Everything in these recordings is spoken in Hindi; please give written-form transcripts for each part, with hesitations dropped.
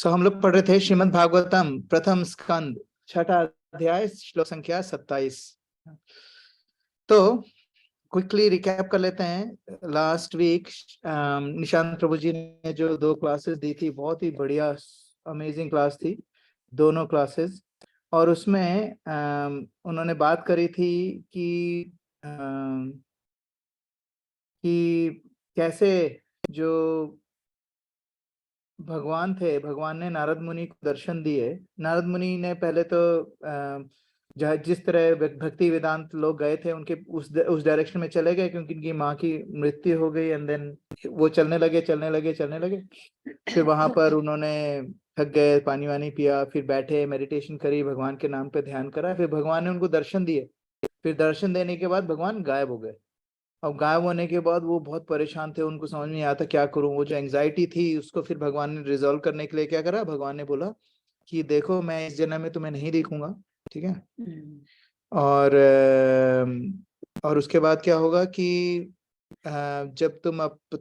हम लोग पढ़ रहे थे श्रीमद् भागवतम प्रथम स्कंद छठा अध्याय श्लोक संख्या 27। तो क्विकली रिकैप कर लेते हैं। लास्ट वीक निशांत प्रभु जी ने जो 2 क्लासेस दी थी, बहुत ही बढ़िया अमेजिंग क्लास थी दोनों क्लासेस। और उसमें उन्होंने बात करी थी कि कैसे जो भगवान थे, भगवान ने नारद मुनि को दर्शन दिए। नारद मुनि ने पहले तो जिस तरह भक्ति वेदांत लोग गए थे उनके उस डायरेक्शन में चले गए, क्योंकि इनकी माँ की मृत्यु हो गई। एंड देन वो चलने लगे। फिर वहां पर उन्होंने थक गए, पानी वानी पिया, फिर बैठे, मेडिटेशन करी, भगवान के नाम पे ध्यान करा। फिर भगवान ने उनको दर्शन दिए। फिर दर्शन देने के बाद भगवान गायब हो गए। अब गायब होने के बाद वो बहुत परेशान थे, उनको समझ में नहीं आता क्या करूं। वो जो एंजाइटी थी उसको फिर भगवान ने रिजॉल्व करने के लिए क्या करा, भगवान ने बोला कि देखो मैं इस जन्म में तुम्हें नहीं देखूंगा, ठीक है। और उसके बाद क्या होगा कि जब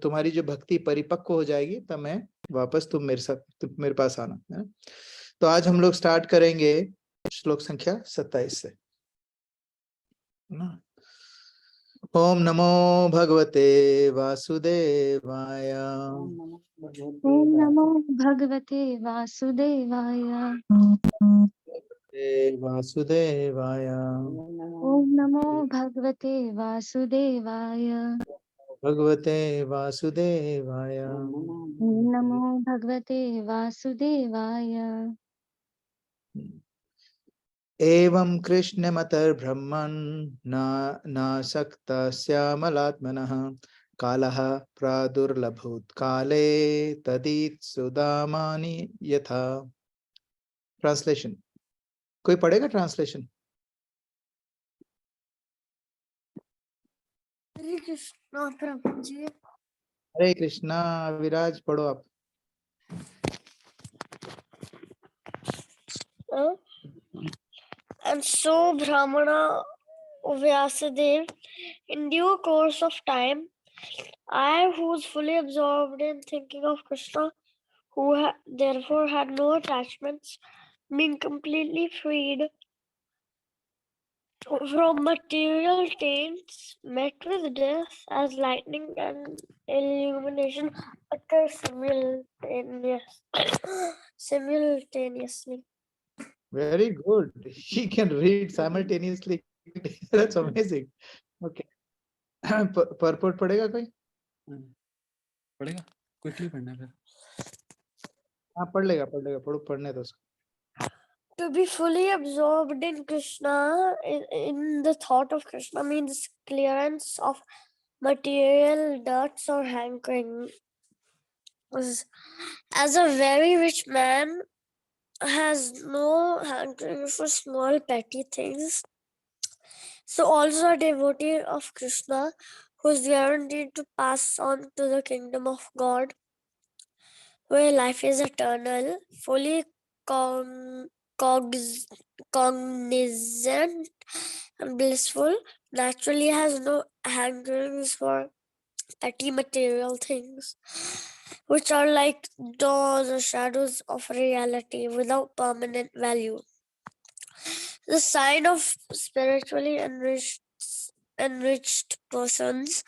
तुम्हारी जो भक्ति परिपक्व हो जाएगी तब मैं वापस तुम मेरे पास आना है। तो आज हम लोग स्टार्ट करेंगे श्लोक संख्या 27 से ना। ओम नमो भगवते वासुदेवाय। ओम नमो भगवते वासुदेवाय। वासुदेवाय। ओम नमो भगवते वासुदेवाय। भगवते वासुदेवाय। ओम नमो भगवते वासुदेवाय। एवं कृष्णमतर्ब्रह्मन् नासक्तस्यामलात्मनः कालः प्रादुर्लभूत्काले तदित्सुदामानि यथा। ट्रांसलेशन, कोई पढ़ेगा ट्रांसलेशन? हरे कृष्णा प्रभु जी। हरे कृष्णा। विराज पढ़ो आप। And so Brahmana Vyasadeva, in due course of time, I, who was fully absorbed in thinking of Krishna, who therefore had no attachments, being completely freed from material taints, met with death as lightning and illumination occur simultaneously. Very good. He can read simultaneously. That's amazing. Okay. purport पढ़ेगा कोई? पढ़ेगा, क्विकली पढ़ना है फिर। हाँ पढ़ लेगा पढ़ो, पढ़ने दो उसको। To be fully absorbed in Krishna, in the thought of Krishna, means clearance of material dirts or hankering. As a very rich man has no hankering for small petty things, so also a devotee of Krishna who is guaranteed to pass on to the kingdom of God, where life is eternal, fully cognizant and blissful, naturally has no hankerings for petty material things, which are like daws or shadows of reality without permanent value. The sign of spiritually enriched persons,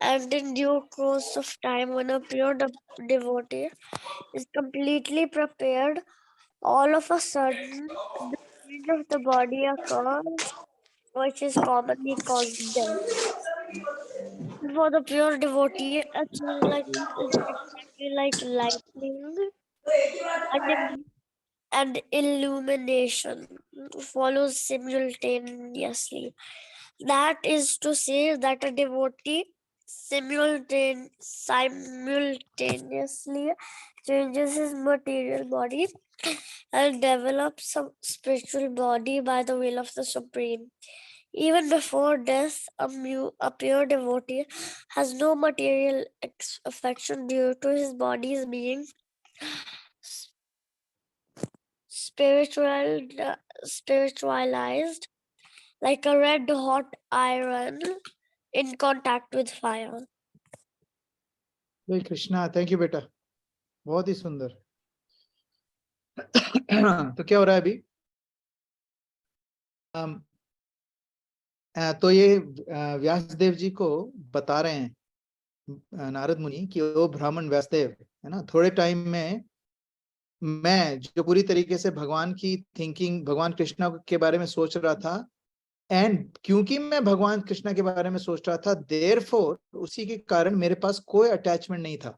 and in due course of time, when a pure devotee is completely prepared, all of a sudden the change of the body occurs, which is commonly called death. For the pure devotee, a change like this is exactly like lightning and illumination follows simultaneously. That is to say that a devotee simultaneously changes his material body and develops a spiritual body by the will of the Supreme. Even before death, a pure devotee has no material affection due to his body's being spiritualized like a red hot iron in contact with fire. Krishna, thank you बेटा, बहुत ही सुंदर। तो क्या हो रहा है अभी? तो ये व्यासदेव जी को बता रहे हैं नारद मुनि कि ओ ब्राह्मण व्यासदेव, है ना, थोड़े टाइम में मैं जो पूरी तरीके से भगवान की थिंकिंग, भगवान कृष्णा के बारे में सोच रहा था, एंड क्योंकि मैं भगवान कृष्णा के बारे में सोच रहा था, देयरफॉर उसी के कारण मेरे पास कोई अटैचमेंट नहीं था।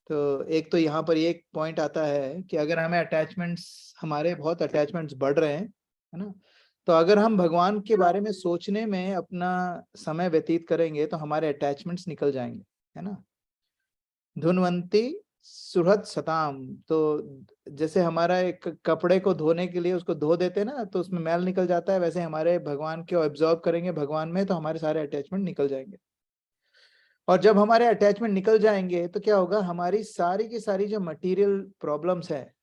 तो एक तो यहाँ पर एक पॉइंट आता है कि अगर हमें अटैचमेंट्स, हमारे बहुत अटैचमेंट्स बढ़ रहे हैं, है ना, तो अगर हम भगवान के बारे में सोचने में अपना समय व्यतीत करेंगे तो हमारे अटैचमेंट्स निकल जाएंगे, है ना। धुनवंती सुहृद सताम, तो जैसे हमारा एक कपड़े को धोने के लिए उसको धो देते हैं ना, तो उसमें मैल निकल जाता है, वैसे हमारे भगवान को एब्जॉर्ब करेंगे भगवान में तो हमारे सारे अटैचमेंट निकल जाएंगे। और जब हमारे अटैचमेंट निकल जाएंगे तो क्या होगा, हमारी सारी की सारी जो मटेरियल प्रॉब्लम्स है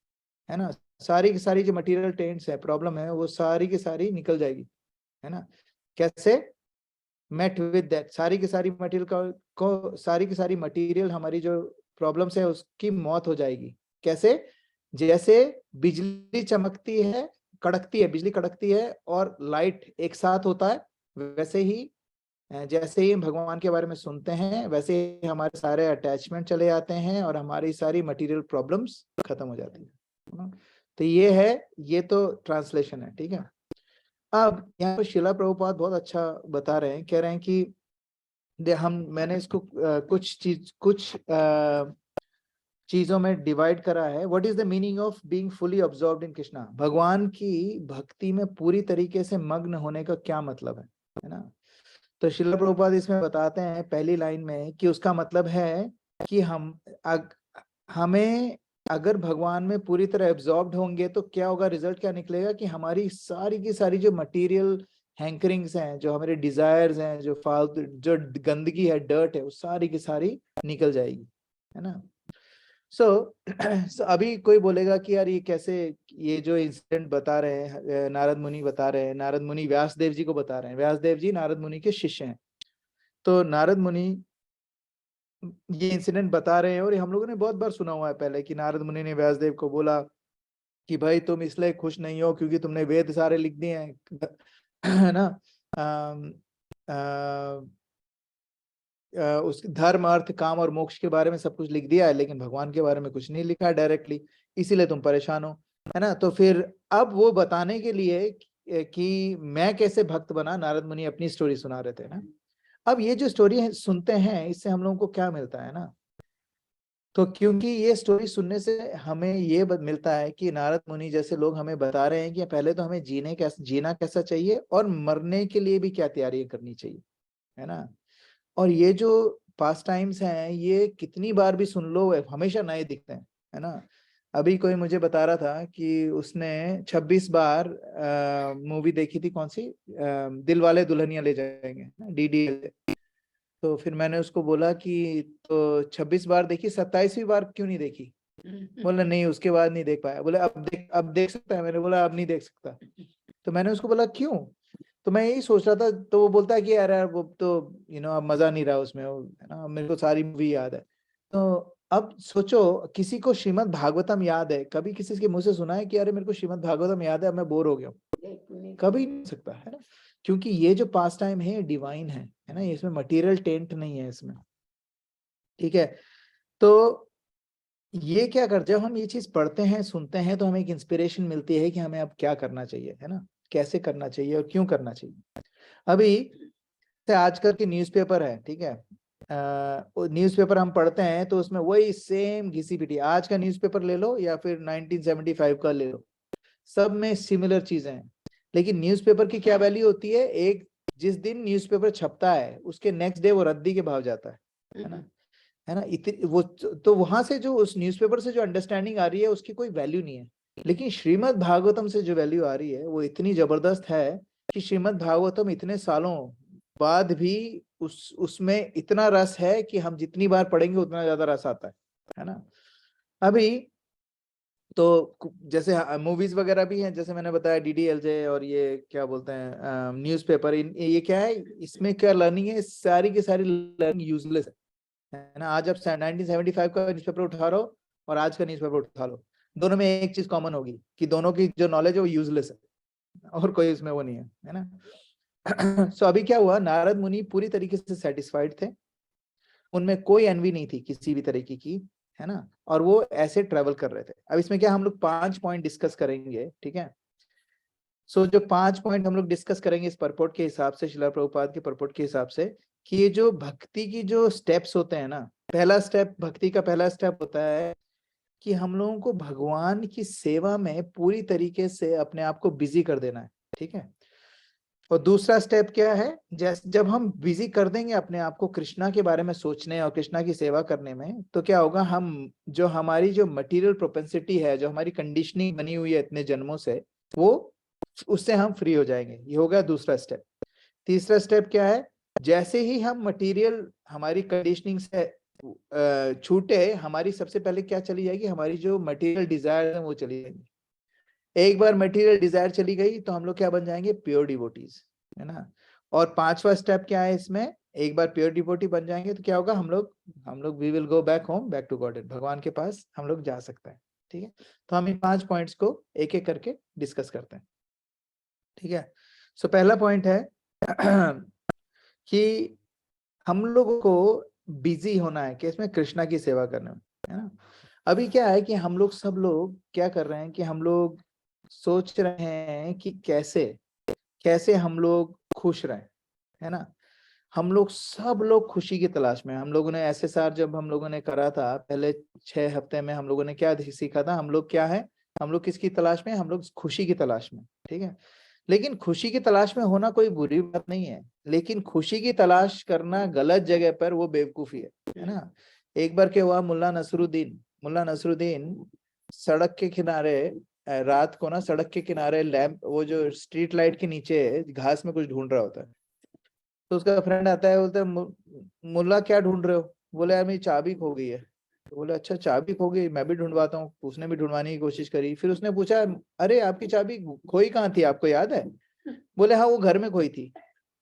ना, सारी की सारी जो मटेरियल टेंट्स है, प्रॉब्लम है, वो सारी की सारी निकल जाएगी, है ना। कैसे? मेट विद दैट, सारी की सारी मटेरियल को सारी की सारी मटेरियल, हमारी जो प्रॉब्लम्स है उसकी मौत हो जाएगी। कैसे? जैसे बिजली चमकती है, कड़कती है, बिजली कड़कती है और लाइट एक साथ होता है, वैसे ही जैसे ही भगवान के बारे में सुनते हैं वैसे ही हमारे सारे अटैचमेंट चले जाते हैं और हमारी सारी मटेरियल प्रॉब्लम्स खत्म हो जाती है। तो ये है, ये तो ट्रांसलेशन है, ठीक है। अब यहाँ पर शिला प्रभुपाद बहुत अच्छा बता रहे हैं, कह रहे हैं कि मैंने इसको कुछ चीजों में डिवाइड करा है। What is the meaning of being fully absorbed in Krishna? भगवान की भक्ति में पूरी तरीके से मग्न होने का क्या मतलब है ना। तो शिला प्रभुपाद इसमें बताते हैं पहली लाइन में कि उसका मतलब है कि हमें अगर भगवान में पूरी तरह एब्जॉर्ब्ड होंगे तो क्या होगा, रिजल्ट क्या निकलेगा कि हमारी सारी की सारी जो मटेरियल हैंकरिंग्स हैं, जो हमारे डिजायर्स हैं, जो फालतू जो गंदगी है, डर्ट है, वो सारी की सारी निकल जाएगी, है ना। सो अभी कोई बोलेगा कि यार ये कैसे, ये जो इंसिडेंट बता रहे हैं नारद मुनि बता रहे हैं, नारद मुनि व्यासदेव जी को बता रहे हैं, व्यासदेव जी नारद मुनि के शिष्य हैं, तो नारद मुनि ये इंसिडेंट बता रहे हैं और ये हम लोगों ने बहुत बार सुना हुआ है पहले कि नारद मुनि ने व्यासदेव को बोला कि भाई तुम इसलिए खुश नहीं हो क्योंकि तुमने वेद सारे लिख दिए हैं, है ना। उस धर्म अर्थ काम और मोक्ष के बारे में सब कुछ लिख दिया है, लेकिन भगवान के बारे में कुछ नहीं लिखा है डायरेक्टली, इसीलिए तुम परेशान हो, है ना। तो फिर अब वो बताने के लिए कि मैं कैसे भक्त बना, नारद मुनि अपनी स्टोरी सुना रहे थे ना। अब ये जो स्टोरी सुनते हैं इससे हम लोगों को क्या मिलता है ना, तो क्योंकि ये स्टोरी सुनने से हमें ये मिलता है कि नारद मुनि जैसे लोग हमें बता रहे हैं कि पहले तो हमें जीना कैसा चाहिए और मरने के लिए भी क्या तैयारी करनी चाहिए, है ना। और ये जो पास टाइम्स हैं ये कितनी बार भी सुन लो हमेशा नए दिखते हैं, है ना। अभी कोई मुझे बता रहा था कि उसने 26 बार मूवी देखी थी, कौन सी, दिल वाले दुल्हनिया ले जाएंगे, DDL। तो फिर मैंने उसको बोला कि तो 26 बार देखी, 27वीं बार क्यों नहीं देखी? बोला नहीं उसके बाद नहीं देख पाया। बोले अब देख सकता है? मैंने बोला अब नहीं देख सकता। तो मैंने उसको बोला क्यों? तो मैं यही सोच रहा था, तो वो बोलता है कि यार वो तो अब मजा नहीं रहा उसमें, है ना, मेरे को सारी मूवी याद है। तो अब सोचो किसी को श्रीमद् भागवतम याद है, कभी किसी के मुंह से सुना है कि अरे मेरे को श्रीमद् भागवतम याद है, अब मैं बोर हो गया हूँ? कभी नहीं सकता, है ना। क्योंकि ये जो पास टाइम है डिवाइन है ना, इसमें मटेरियल टेंट नहीं है इसमें, ठीक है। तो ये क्या कर, जब हम ये चीज पढ़ते हैं सुनते हैं तो हमें एक इंस्पिरेशन मिलती है कि हमें अब क्या करना चाहिए, है ना, कैसे करना चाहिए और क्यों करना चाहिए। अभी से आजकल की न्यूज़पेपर है, ठीक है, न्यूज़पेपर हम पढ़ते हैं तो उसमें वही सेम घिसी पिटी, आज का न्यूज़पेपर ले लो या फिर 1975 का ले लो, सब में सिमिलर चीजें हैं। लेकिन न्यूज़पेपर की क्या वैल्यू होती है, एक जिस दिन न्यूज़पेपर छपता है उसके नेक्स्ट डे वो रद्दी के भाव जाता है ना, है ना। वो तो वहां से जो उस न्यूज़पेपर से जो अंडरस्टैंडिंग आ रही है उसकी कोई वैल्यू नहीं है। लेकिन श्रीमद् भागवतम से जो वैल्यू आ रही है वो इतनी जबरदस्त है कि श्रीमद् भागवतम इतने सालों बाद भी उसमें इतना रस है कि हम जितनी बार पढ़ेंगे उतना ज्यादा रस आता है ना। अभी तो जैसे मूवीज वगैरह भी हैं, जैसे मैंने बताया DDLJ और ये क्या बोलते हैं न्यूज़पेपर, ये क्या है, इसमें क्या लर्निंग है, सारी की सारी लर्निंग यूजलेस है ना। आज आप 1975 का न्यूज़पेपर उठा लो और आज का न्यूज़पेपर उठा लो, दोनों में एक चीज कॉमन होगी कि दोनों की जो नॉलेज है वो यूजलेस है और कोई उसमें वो नहीं है ना। सो अभी क्या हुआ, नारद मुनि पूरी तरीके से सेटिस्फाइड थे, उनमें कोई एनवी नहीं थी किसी भी तरीके की, है ना, और वो ऐसे ट्रेवल कर रहे थे। अब इसमें क्या हम लोग 5 पॉइंट डिस्कस करेंगे, ठीक है। सो जो 5 पॉइंट हम लोग डिस्कस करेंगे इस परपोर्ट के हिसाब से, श्रील प्रभुपाद के परपोर्ट के हिसाब से, कि ये जो भक्ति की जो स्टेप्स होते हैं ना, पहला स्टेप, भक्ति का पहला स्टेप होता है कि हम लोगों को भगवान की सेवा में पूरी तरीके से अपने आप को बिजी कर देना है, ठीक है। और दूसरा स्टेप क्या है, जैसे जब हम बिजी कर देंगे अपने आप को कृष्णा के बारे में सोचने और कृष्णा की सेवा करने में, तो क्या होगा, हम जो हमारी जो मटेरियल प्रोपेंसिटी है, जो हमारी कंडीशनिंग बनी हुई है इतने जन्मों से, वो उससे हम फ्री हो जाएंगे। ये हो गया दूसरा स्टेप। तीसरा स्टेप क्या है, जैसे ही हम मटेरियल हमारी कंडीशनिंग से छूटे, हमारी सबसे पहले क्या चली जाएगी, हमारी जो मटेरियल डिजायर है वो चली जाएगी। एक बार मटेरियल डिजायर चली गई तो हम लोग क्या बन जाएंगे, प्योर डिवोटीज, है ना। और 5वां स्टेप क्या है इसमें, एक बार प्योर डिवोटी बन जाएंगे तो क्या होगा, हम लोग we will go back home, back to God, भगवान के पास हम लोग जा सकते हैं, ठीक है। तो हम इन 5 पॉइंट्स को एक एक करके डिस्कस करते हैं, ठीक है। सो पहला पॉइंट है कि हम लोगों को बिजी होना है कि इसमें कृष्णा की सेवा करने में, है ना। अभी क्या है कि हम लोग सब लोग क्या कर रहे हैं कि हम लोग सोच रहे हैं कि कैसे कैसे हम लोग खुश रहें, है ना। हम लोग सब लोग खुशी की तलाश में। हम लोगों ने SSR जब हम लोगों ने करा था पहले 6 हफ्ते में, हम लोगों ने क्या सीखा था, हम लोग क्या है, हम लोग किसकी तलाश में, हम लोग खुशी की तलाश में, ठीक है। लेकिन खुशी की तलाश में होना कोई बुरी बात नहीं है, लेकिन खुशी की तलाश करना गलत जगह पर वो बेवकूफी है ना। एक बार क्या हुआ, मुल्ला नसरुद्दीन सड़क के किनारे रात को ना, सड़क के किनारे लैंप, वो जो स्ट्रीट लाइट के नीचे घास में कुछ ढूंढ रहा होता है। तो उसका फ्रेंड आता है, बोलता है मुल्ला क्या ढूंढ रहे हो? बोले यार मेरी चाबी खो गई है। तो बोले अच्छा चाबी खो गई, मैं भी ढूंढवाता हूँ। उसने भी ढूंढवाने की कोशिश करी, फिर उसने पूछा अरे आपकी चाबी खोई कहाँ थी, आपको याद है? बोले हाँ वो घर में खोई थी।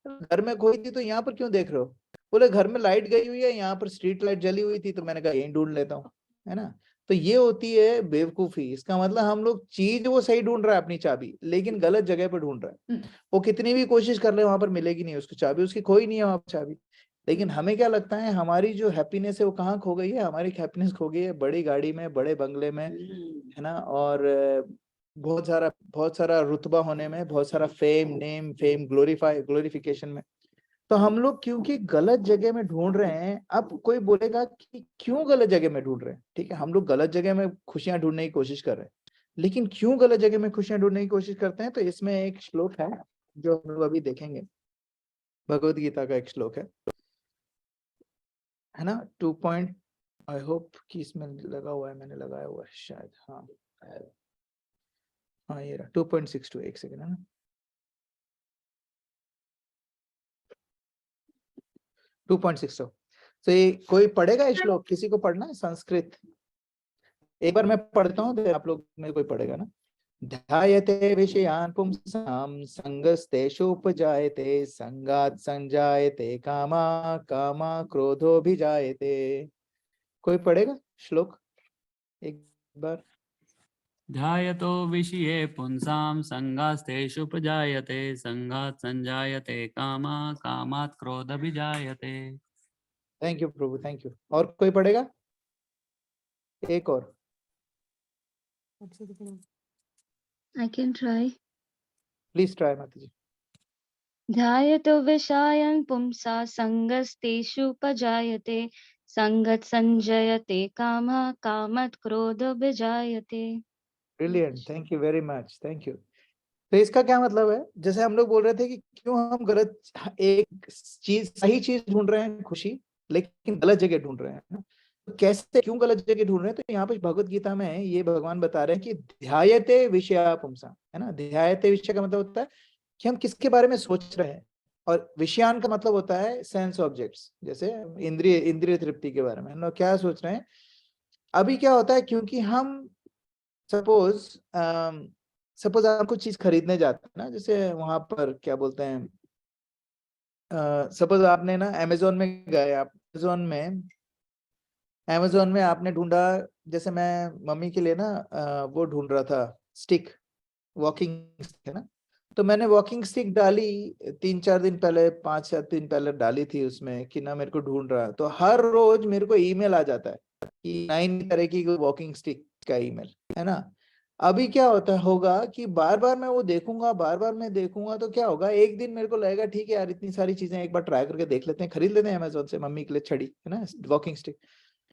घर में खोई थी तो यहाँ पर क्यों देख रहे हो? बोले घर में लाइट गई हुई है, यहाँ पर स्ट्रीट लाइट जली हुई थी तो मैंने कहा यही ढूंढ लेता हूँ, है ना। तो ये होती है बेवकूफी। इसका मतलब हम लोग चीज वो सही ढूंढ रहा है अपनी चाबी, लेकिन गलत जगह पर ढूंढ रहा है। वो कितनी भी कोशिश कर ले वहां पर मिलेगी नहीं उसको चाबी, उसकी खोई नहीं है वहां पर चाबी। लेकिन हमें क्या लगता है, हमारी जो हैप्पीनेस है वो कहाँ खो गई है? हमारी हैप्पीनेस खो गई है बड़ी गाड़ी में, बड़े बंगले में, है ना, और बहुत सारा रुतबा होने में, बहुत सारा फेम ग्लोरिफिकेशन में। तो हम लोग क्योंकि गलत जगह में ढूंढ रहे हैं, अब कोई बोलेगा कि क्यों गलत जगह में ढूंढ रहे हैं, ठीक है। हम लोग गलत जगह में खुशियां ढूंढने की कोशिश कर रहे हैं, लेकिन क्यों गलत जगह में खुशियां ढूंढने की कोशिश करते हैं? तो इसमें एक श्लोक है जो हम लोग अभी देखेंगे, भगवत गीता का एक श्लोक है ना। 2 पॉइंट, आई होप कि इसमें लगा हुआ है, मैंने लगाया हुआ है शायद, हाँ हाँ ये रहा 2.62, एक सेकेंड, है ना। 2.62। तो ये कोई पढ़ेगा ये श्लोक? किसी को पढ़ना है संस्कृत? एक बार मैं पढ़ता हूँ तो आप लोग में कोई पढ़ेगा ना। ध्यायते विषयान् पुंसां संगस्तेषुपजायते संगात् संजायते कामा कामा क्रोधोऽभिजायते। कोई पढ़ेगा श्लोक एक बार? ध्यायतो विषये पुंसां संगास्तेषु प्रजायते संगात् संजायते कामा कामात् क्रोधभिजायते। थैंक यू प्रभु, थैंक यू। और कोई पढ़ेगा? एक और I can try. Please try माता जी। ध्यायतो विषयान् पुंसा सङ्गस्तेषुपजायते सङ्गत् संजयते कामः कामत् क्रोधोऽभिजायते। Brilliant, thank you very much, thank you. तो इसका क्या मतलब है, जैसे हम लोग बोल रहे थे कि क्यों हम गलत एक चीज, सही चीज ढूंढ रहे हैं खुशी, लेकिन गलत जगह ढूंढ रहे हैं ना। तो कैसे, क्यों गलत जगह ढूंढ रहे हैं? तो यहाँ पे भगवत गीता में ये भगवान बता रहे हैं कि ध्यायते विषया पुंसा, है ना। ध्यायते विषय का मतलब होता है कि हम किसके बारे में सोच रहे हैं, और विषयान का मतलब होता है सेंस ऑब्जेक्ट्स, जैसे इंद्रिय तृप्ति के बारे में हम लोग क्या सोच रहे हैं। अभी क्या होता है, क्योंकि हम सपोज आप कुछ चीज खरीदने जाते हैं ना, जैसे वहां पर क्या बोलते हैं, सपोज आपने ना अमेजोन में गए, आप अमेजोन में आपने ढूंढा जैसे मैं मम्मी के लिए ना वो ढूंढ रहा था, स्टिक, वॉकिंग स्टिक है ना, तो मैंने वॉकिंग स्टिक डाली 3-4 दिन पहले, 5-7 दिन पहले डाली थी उसमें कि ना मेरे को ढूंढ रहा है, तो हर रोज मेरे को ईमेल आ जाता है कि नई तरह की वॉकिंग स्टिक का ईमेल, है ना। अभी क्या होगा कि बार बार मैं वो देखूंगा, बार बार मैं देखूंगा, तो क्या होगा, एक दिन मेरे को लगेगा ठीक है यार, इतनी सारी चीजें एक बार ट्राई करके देख लेते हैं, खरीद लेते हैं अमेजोन से मम्मी के लिए छड़ी, है ना, वॉकिंग स्टिक।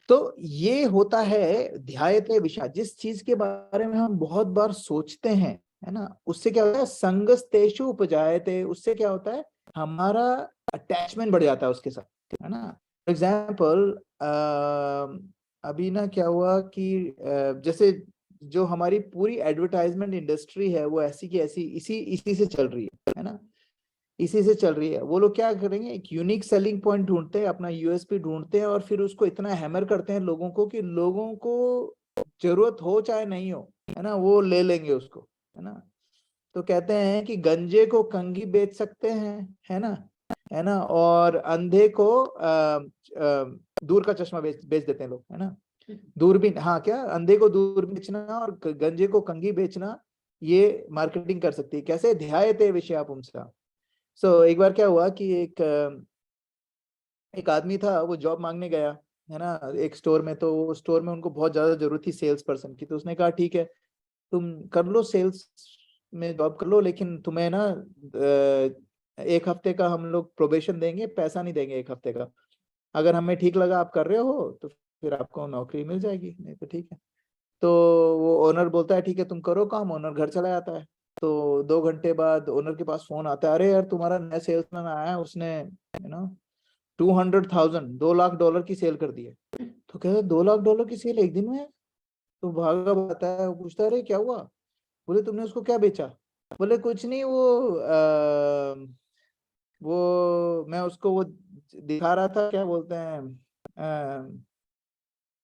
तो ये होता है ध्यायते विषा, जिस चीज के बारे में हम बहुत बार सोचते हैं, है ना, उससे क्या होता है, संगस्तेषु उपजायते, उससे क्या होता है, हमारा अटैचमेंट बढ़ जाता है उसके साथ, है ना। फॉर एग्जाम्पल अभी ना क्या हुआ कि जैसे जो हमारी पूरी एडवर्टाइजमेंट इंडस्ट्री है वो ऐसी की ऐसी इसी से चल रही है ना, इसी से चल रही है। वो लोग क्या करेंगे, एक यूनिक सेलिंग पॉइंट ढूंढते हैं, अपना यूएसपी ढूंढते हैं, और फिर उसको इतना हैमर करते हैं लोगों को कि लोगों को जरूरत हो चाहे नहीं हो, है ना, वो ले लेंगे उसको, है ना। तो कहते हैं कि गंजे को कंघी बेच सकते हैं, है ना, और अंधे को दूर का चश्मा बेच देते हैं लोग, है ना, दूरबीन, हाँ, क्या, अंधे को दूरबीन बेचना और गंजे को कंघी बेचना, ये मार्केटिंग कर सकती है कैसे, ध्यायते विषया पुंसा। सो एक बार क्या हुआ कि एक आदमी था, वो जॉब मांगने गया, है ना, एक स्टोर में, तो स्टोर में उनको बहुत ज्यादा जरूरत थी सेल्स पर्सन की, तो उसने कहा ठीक है तुम कर लो, सेल्स में जॉब कर लो, लेकिन तुम्हें ना 1 हफ्ते का हम लोग प्रोबेशन देंगे, पैसा नहीं देंगे 1 हफ्ते का, अगर हमें ठीक लगा आप कर रहे हो तो फिर आपको नौकरी मिल जाएगी, नहीं तो ठीक है। तो वो ओनर बोलता है ठीक है तुम करो काम, ओनर घर चला जाता है। तो 2 घंटे बाद ओनर के पास फोन आता है, अरे यार तुम्हारा नया सेल्समैन आया है, उसने 200,000 $2 लाख की सेल कर दी है। तो कहते $2 लाख की सेल एक दिन में? तो भागा आता है, वो पूछता है अरे क्या हुआ, बोले तुमने उसको क्या बेचा? बोले कुछ नहीं, वो मैं उसको वो दिखा रहा था, क्या बोलते हैं,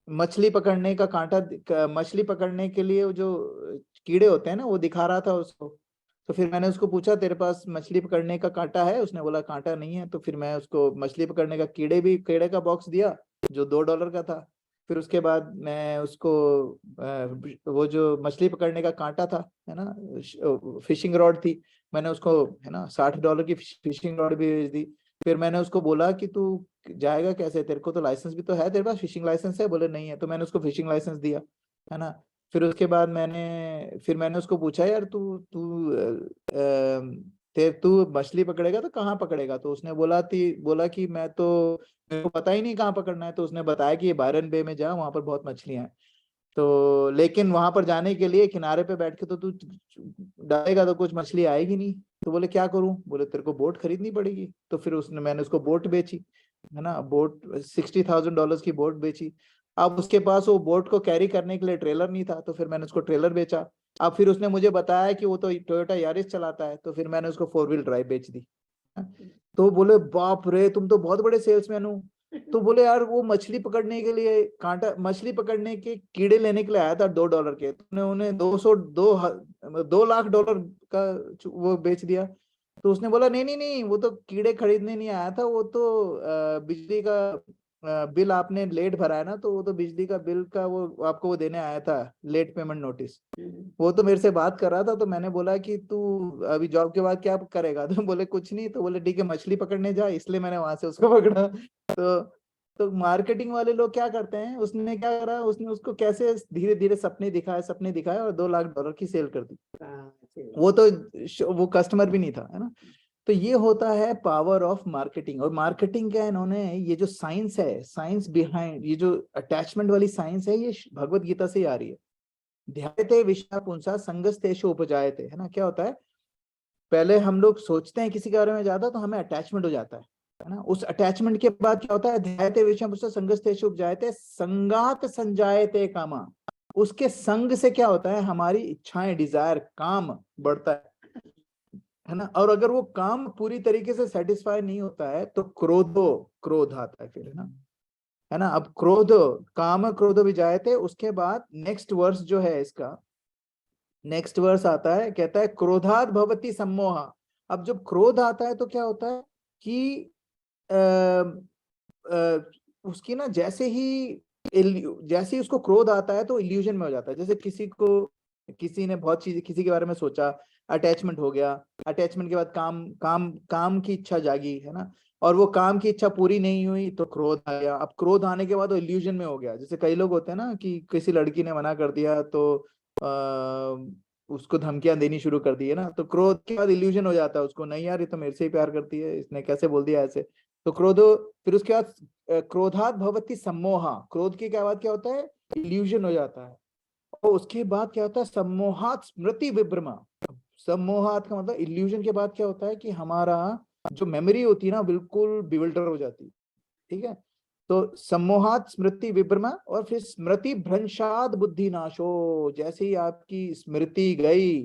मछली पकड़ने का कांटा, मछली पकड़ने के लिए वो जो कीड़े होते हैं ना, वो दिखा रहा था उसको। तो फिर मैंने उसको पूछा तेरे पास मछली पकड़ने का कांटा है? उसने बोला कांटा नहीं है। तो फिर मैं उसको मछली पकड़ने का कीड़े का बॉक्स दिया जो $2 का था। फिर उसके बाद मैं उसको वो जो मछली पकड़ने का कांटा था, है ना, फिशिंग रॉड थी, मैंने उसको, है ना, $60 की फिशिंग रॉड भी भेज दी। फिर मैंने उसको बोला कि तू जाएगा कैसे, तेरे को तो लाइसेंस भी तो है, तेरे पास फिशिंग लाइसेंस है? बोले नहीं है। तो मैंने उसको फिशिंग लाइसेंस दिया, है ना। फिर उसके बाद मैंने उसको पूछा यार तू तू तू मछली पकड़ेगा तो कहाँ पकड़ेगा? तो उसने बोला कि मेरे को पता ही नहीं कहाँ पकड़ना है। तो उसने बताया कि ये बायरन बे में जा, वहां पर बहुत मछलियां हैं। तो लेकिन वहां पर जाने के लिए किनारे पे बैठ के तो तू डालेगा तो कुछ मछली आएगी नहीं। तो बोले क्या करूं? बोले तेरे को बोट खरीदनी पड़ेगी। तो फिर मैंने उसको बोट बेची, है ना, बोट $60,000 की बोट बेची। अब उसके पास वो बोट को कैरी करने के लिए ट्रेलर नहीं था, तो फिर मैंने उसको ट्रेलर बेचा। अब फिर उसने मुझे बताया कि वो तो टोयोटा यारिस चलाता है, तो फिर मैंने उसको 4 व्हील ड्राइव बेच दी। तो बोले बाप रे तुम तो बहुत बड़े सेल्समैन हो। तो बोले यार वो मछली पकड़ने के लिए मछली पकड़ने के कीड़े लेने के लिए आया था $2 के, तुमने उन्हें 2 लाख डॉलर का वो बेच दिया। तो उसने बोला नहीं नहीं नहीं, वो तो कीड़े खरीदने नहीं आया था, वो तो बिजली का बिल आपने लेट भरा है ना, तो वो तो बिजली का बिल का वो आपको वो देने आया था, लेट पेमेंट नोटिस। वो तो मेरे से बात कर रहा था। तो मैंने बोला कि तू अभी जॉब के बाद क्या करेगा? तो बोले कुछ नहीं। तो बोले ठीक है मछली पकड़ने जा, इसलिए मैंने वहां से उसको पकड़ा। तो मार्केटिंग वाले लोग क्या करते हैं, उसने क्या करा, उसने उसको कैसे धीरे धीरे सपने दिखाए और $2 लाख की सेल कर दी। वो कस्टमर भी नहीं था, है ना। तो ये होता है पावर ऑफ मार्केटिंग। और मार्केटिंग का इन्होंने ये जो साइंस है, साइंस बिहाइंड ये जो अटैचमेंट वाली साइंस है, ये भगवत गीता से ही आ रही है। ध्यायते विषया पुंसा संगस्तेषु उपजायते, है ना। क्या होता है, पहले हम लोग सोचते हैं किसी के बारे में ज्यादा तो हमें अटैचमेंट हो जाता है ना। उस अटैचमेंट के बाद क्या होता है, ध्यायते विषया पुंसा संगस्तेषु उपजायते संगात संजायते कामा। उसके संग से क्या होता है, हमारी इच्छाएं, डिजायर, काम बढ़ता है ना। और अगर वो काम पूरी तरीके से सेटिस्फाई नहीं होता है तो क्रोध आता है फिर, है ना। अब काम क्रोध भी जाए थे। उसके बाद नेक्स्ट वर्स जो है इसका, नेक्स्ट वर्स आता है, कहता है क्रोधात भवति सम्मोहा। अब जब क्रोध आता है तो क्या होता है कि उसकी ना जैसे ही जैसे ही उसको क्रोध आता है तो इल्यूजन में हो जाता है। जैसे किसी ने बहुत चीज किसी के बारे में सोचा, अटैचमेंट हो गया, अटैचमेंट के बाद काम की इच्छा जागी, है ना, और वो काम की इच्छा पूरी नहीं हुई तो क्रोध आ गया। अब क्रोध आने के बाद वो इल्यूजन में हो गया। जैसे कई लोग होते हैं ना कि किसी लड़की ने मना कर दिया तो उसको धमकियां देनी शुरू कर दी, है ना, तो क्रोध के बाद इल्यूजन हो जाता है उसको, नहीं यार ये तो मेरे से ही प्यार करती है, इसने कैसे बोल दिया ऐसे। तो फिर उसके बाद क्रोधात भवति सम्मोहा, क्रोध के क्या बाद क्या होता है, इल्यूजन हो जाता है। और उसके बाद क्या होता है, सम्मोहात स्मृति विभ्रमा। सम्मोहात का मतलब इल्यूजन के बाद क्या होता है कि हमारा जो मेमोरी होती है ना बिल्कुल बिविल्डर हो जाती है, ठीक है। तो सम्मोहात स्मृति विभ्रमा, और फिर स्मृति भ्रंशाद बुद्धि नाशो, जैसे ही आपकी स्मृति गई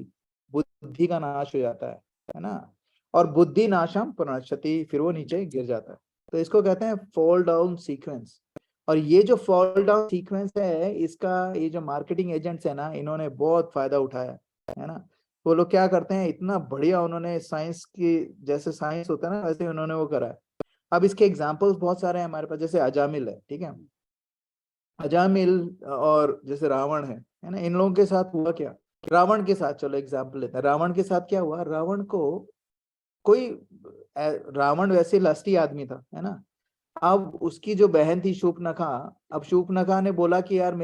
बुद्धि का नाश हो जाता है ना। और बुद्धि नाशम प्रणश्यति, फिर वो नीचे गिर जाता है। तो इसको कहते हैं फॉल डाउन सीक्वेंस। और ये जो फॉल डाउन सीक्वेंस है, इसका ये जो मार्केटिंग एजेंट्स है ना, इन्होंने बहुत फायदा उठाया है ना। वो लोग क्या करते हैं, इतना बढ़िया उन्होंने साइंस की, जैसे साइंस होता है ना वैसे उन्होंने वो करा है। अब इसके एग्जाम्पल्स बहुत सारे हैं हमारे पास, जैसे अजामिल है, ठीक है। अजामिल और जैसे रावण है ना, इन लोगों के साथ हुआ क्या, रावण के साथ, चलो एग्जाम्पल लेते हैं, रावण के साथ क्या हुआ। रावण वैसे लस्टी आदमी था, है ना। अब उसकी जो बहन थी शूर्पणखा, अब शूर्पणखा ने बोला कि यार